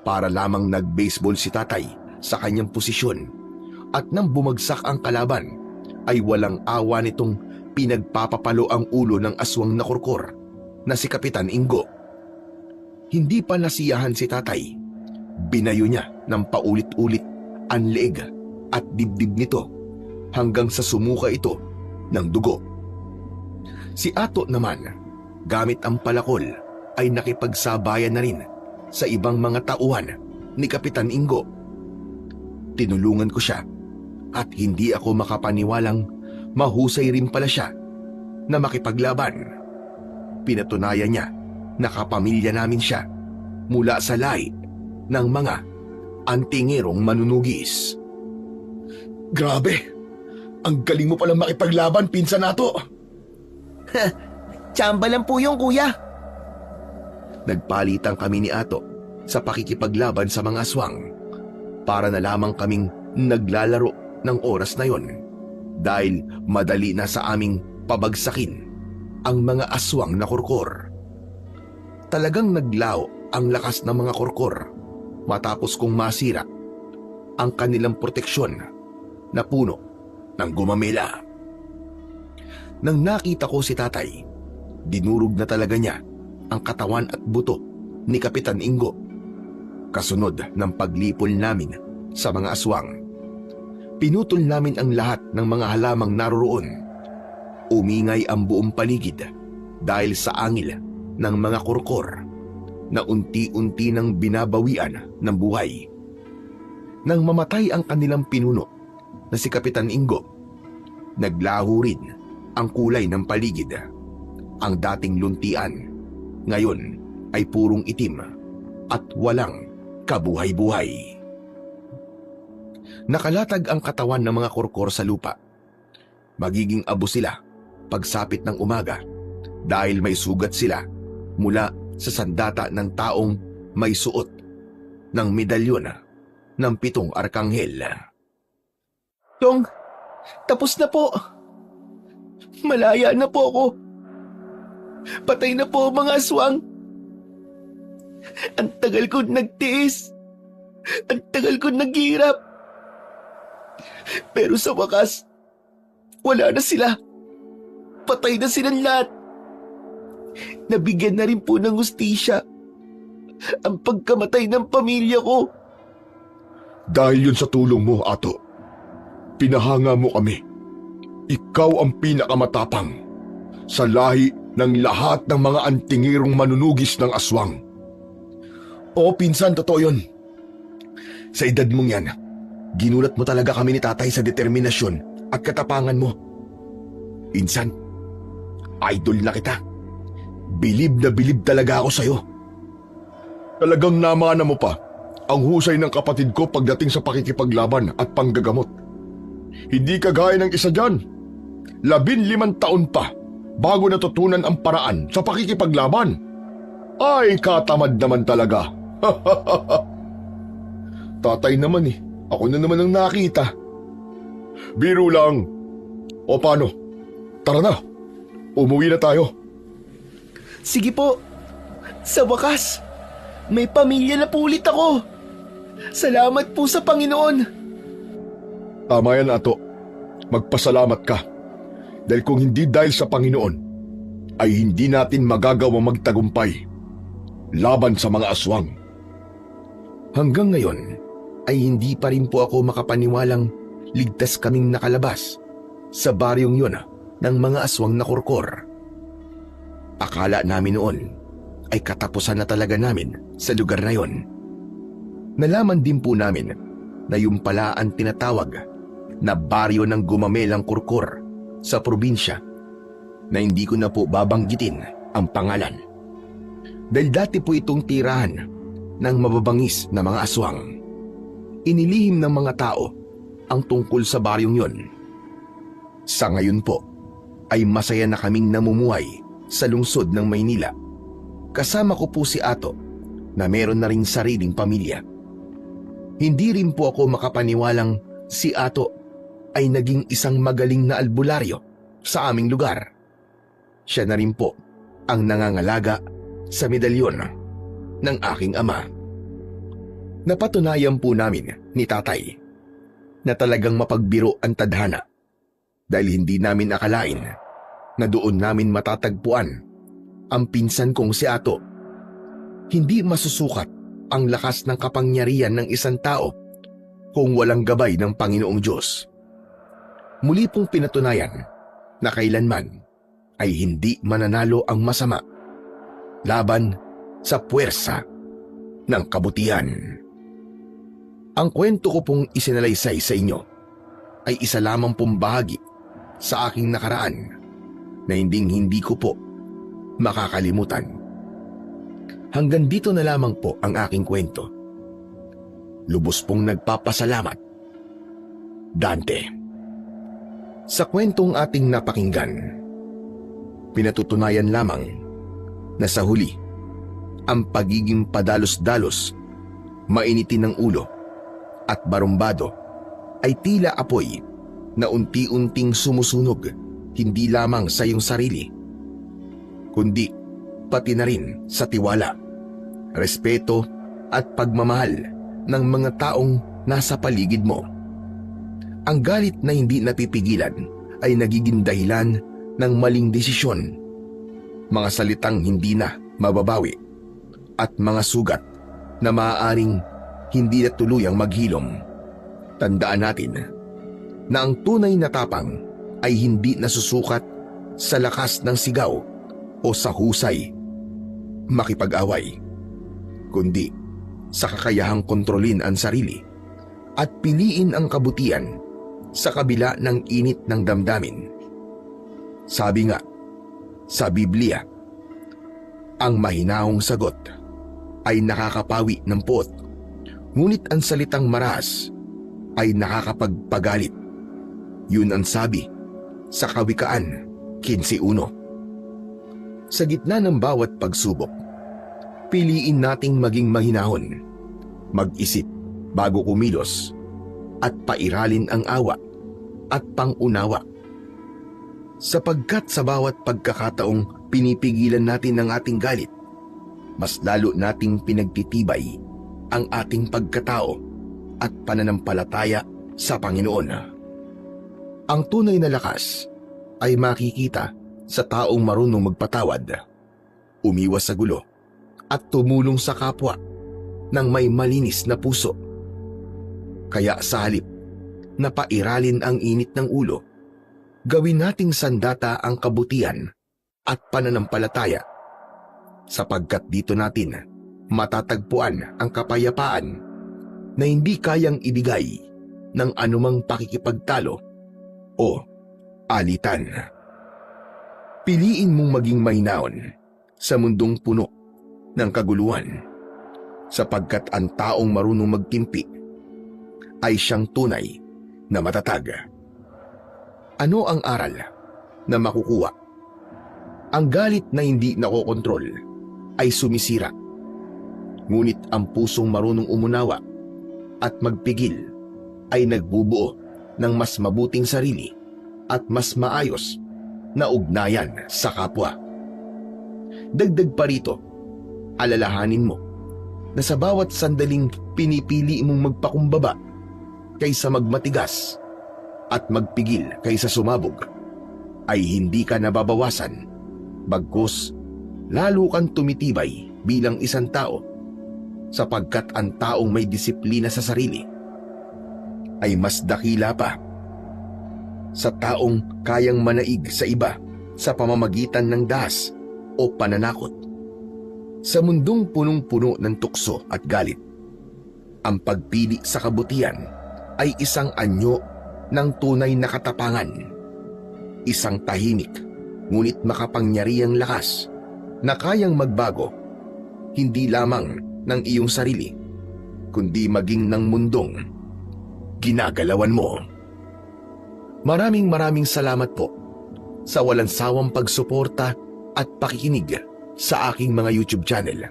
Para lamang nag-baseball si tatay sa kanyang posisyon at nang bumagsak ang kalaban ay walang awa nitong pinagpapapalo ang ulo ng aswang na korkor na si Kapitan Ingo. Hindi pa nasiyahan si tatay. Binayo niya ng paulit-ulit ang leeg at dibdib nito hanggang sa sumuka ito ng dugo. Si Ato naman, gamit ang palakol, ay nakipagsabayan na rin sa ibang mga tauhan ni Kapitan Ingo. Tinulungan ko siya at hindi ako makapaniwalang mahusay rin pala siya na makipaglaban. Pinatunayan niya na kapamilya namin siya mula sa lahi ng mga antingerong manunugis. Grabe! Ang galing mo palang makipaglaban, pinsan nato! Tsamba lang po yung kuya. Nagpalitan kami ni Ato sa pakikipaglaban sa mga aswang para na lamang kaming naglalaro ng oras na yon dahil madali na sa aming pabagsakin ang mga aswang na korkor. Talagang naglao ang lakas ng mga korkor matapos kong masira ang kanilang proteksyon na puno ng gumamela. Nang nakita ko si tatay, dinurog na talaga niya ang katawan at buto ni Kapitan Ingo. Kasunod ng paglipol namin sa mga aswang, pinutol namin ang lahat ng mga halamang naroroon. Umingay ang buong paligid dahil sa angil ng mga korkor na unti-unti nang binabawian ng buhay. Nang mamatay ang kanilang pinuno na si Kapitan Ingo, naglaho rin ang kulay ng paligid. Ang dating luntian ngayon ay purong itim at walang kabuhay-buhay. Nakalatag ang katawan ng mga korkor sa lupa. Magiging abo sila pagsapit ng umaga dahil may sugat sila mula sa sandata ng taong may suot ng medalyon ng 7 arkanghel. Dong, tapos na po. Malaya na po ako. Patay na po ang mga aswang. Ang tagal ko nagtiis. Ang tagal ko naghirap. Pero sa wakas, wala na sila. Patay na silang lahat. Nabigyan na rin po ng hustisya ang pagkamatay ng pamilya ko. Dahil yun sa tulong mo, Ato. Pinahanga mo kami. Ikaw ang pinakamatapang sa lahi ng lahat ng mga antingirong manunugis ng aswang. Oo, pinsan, totoo yun. Sa edad mong yan, ginulat mo talaga kami ni tatay sa determinasyon at katapangan mo. Pinsan, idol na kita. Bilib na bilib talaga ako sa'yo. Talagang namana mo pa ang husay ng kapatid ko pagdating sa pakikipaglaban at panggagamot. Hindi kagaya ng isa dyan. 15 taon pa bago natutunan ang paraan sa pakikipaglaban. Ay, katamad naman talaga. Tatay naman eh. Ako na naman ang nakita. Biro lang. O paano? Tara na. Umuwi na tayo. Sige po. Sa wakas, may pamilya na po ulit ako. Salamat po sa Panginoon. Tama yan, Ato. Magpasalamat ka. Dahil kung hindi dahil sa Panginoon, ay hindi natin magagawa magtagumpay laban sa mga aswang. Hanggang ngayon ay hindi pa rin po ako makapaniwalang ligtas kaming nakalabas sa baryong yun ng mga aswang na kurkor. Akala namin noon ay katapusan na talaga namin sa lugar na yon. Nalaman din po namin na yung pala ang tinatawag na baryo ng gumamelang kurkor sa probinsya na hindi ko na po babanggitin ang pangalan. Dahil dati po itong tirahan ng mababangis na mga aswang. Inilihim ng mga tao ang tungkol sa baryong yon. Sa ngayon po ay masaya na kaming namumuhay sa lungsod ng Maynila. Kasama ko po si Ato na meron na ring sariling pamilya. Hindi rin po ako makapaniwalang si Ato ay naging isang magaling na albularyo sa aming lugar. Siya na rin po ang nangangalaga sa medalyon ng aking ama. Napatunayan po namin ni tatay na talagang mapagbiro ang tadhana dahil hindi namin akalain na doon namin matatagpuan ang pinsan kong si Ato. Hindi masusukat ang lakas ng kapangyarihan ng isang tao kung walang gabay ng Panginoong Diyos. Muli pong pinatunayan na kailanman ay hindi mananalo ang masama laban sa puwersa ng kabutihan. Ang kwento ko pong isinalaysay sa inyo ay isa lamang pong bahagi sa aking nakaraan na hindi ko po makakalimutan. Hanggang dito na lamang po ang aking kwento. Lubos pong nagpapasalamat, Dante. Sa kwentong ating napakinggan, pinatutunayan lamang na sa huli, ang pagiging padalos-dalos, mainitin ng ulo at barumbado ay tila apoy na unti-unting sumusunog hindi lamang sa iyong sarili, kundi pati na rin sa tiwala, respeto at pagmamahal ng mga taong nasa paligid mo. Ang galit na hindi napipigilan ay nagiging dahilan ng maling desisyon, mga salitang hindi na mababawi, at mga sugat na maaaring hindi na tuluyang maghilom. Tandaan natin na ang tunay na tapang ay hindi nasusukat sa lakas ng sigaw o sa husay makipag-away, kundi sa kakayahang kontrolin ang sarili at piliin ang kabutihan sa kabila ng init ng damdamin. Sabi nga sa Biblia, ang mahinahong sagot ay nakakapawi ng puot, ngunit ang salitang marahas ay nakakapagpagalit. Yun ang sabi sa Kawikaan 15:1. Sa gitna ng bawat pagsubok, piliin nating maging mahinahon, mag-isip bago kumilos, at pairalin ang awa at pangunawa. Sapagkat sa bawat pagkakataong pinipigilan natin ang ating galit, mas lalo nating pinagtitibay ang ating pagkatao at pananampalataya sa Panginoon. Ang tunay na lakas ay makikita sa taong marunong magpatawad, umiwas sa gulo, at tumulong sa kapwa ng may malinis na puso. Kaya sa halip na pairalin ang init ng ulo, gawin nating sandata ang kabutihan at pananampalataya, sapagkat dito natin matatagpuan ang kapayapaan na hindi kayang ibigay ng anumang pakikipagtalo o alitan. Piliin mong maging mahinahon sa mundong puno ng kaguluhan, sapagkat ang taong marunong magtimpi ay siyang tunay na matatag. Ano ang aral na makukuha? Ang galit na hindi nakokontrol ay sumisira, ngunit ang pusong marunong umunawa at magpigil ay nagbubuo ng mas mabuting sarili at mas maayos na ugnayan sa kapwa. Dagdag pa rito, alalahanin mo na sa bawat sandaling pinipili mong magpakumbaba kaysa magmatigas at magpigil kaysa sumabog, ay hindi ka nababawasan, bagkus lalo kang tumitibay bilang isang tao, sapagkat ang taong may disiplina sa sarili ay mas dakila pa sa taong kayang manaig sa iba sa pamamagitan ng dahas o pananakot. Sa mundong punong-puno ng tukso at galit, ang pagpili sa kabutihan ay isang anyo ng tunay na katapangan, isang tahimik ngunit makapangyarihang lakas na kayang magbago hindi lamang ng iyong sarili, kundi maging ng mundong ginagalawan mo. Maraming salamat po sa walang sawang pagsuporta at pakikinig sa aking mga YouTube channel.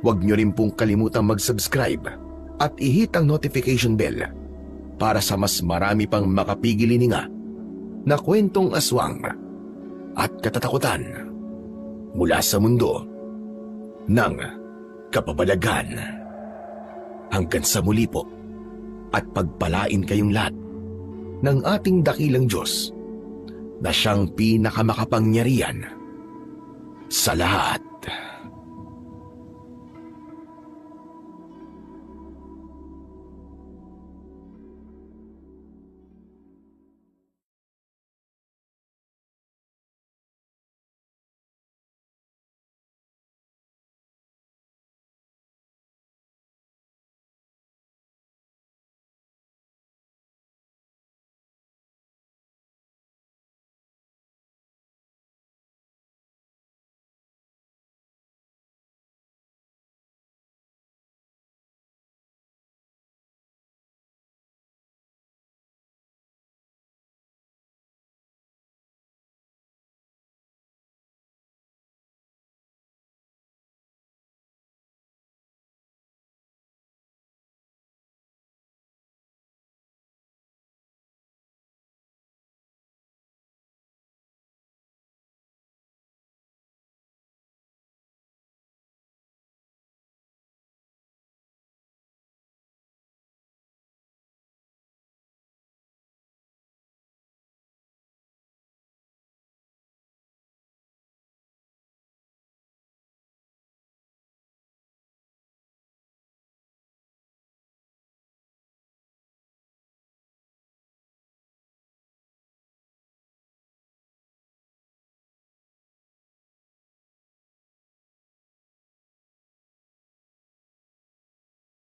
Huwag niyo rin pong kalimutang mag-subscribe at i-hit ang notification bell para sa mas marami pang makapigilininga na kwentong aswang at katatakutan mula sa mundo ng kababalaghan. Hanggang sa muli po, at pagpalain kayong lahat ng ating dakilang Diyos na siyang pinakamakapangyarihan sa lahat.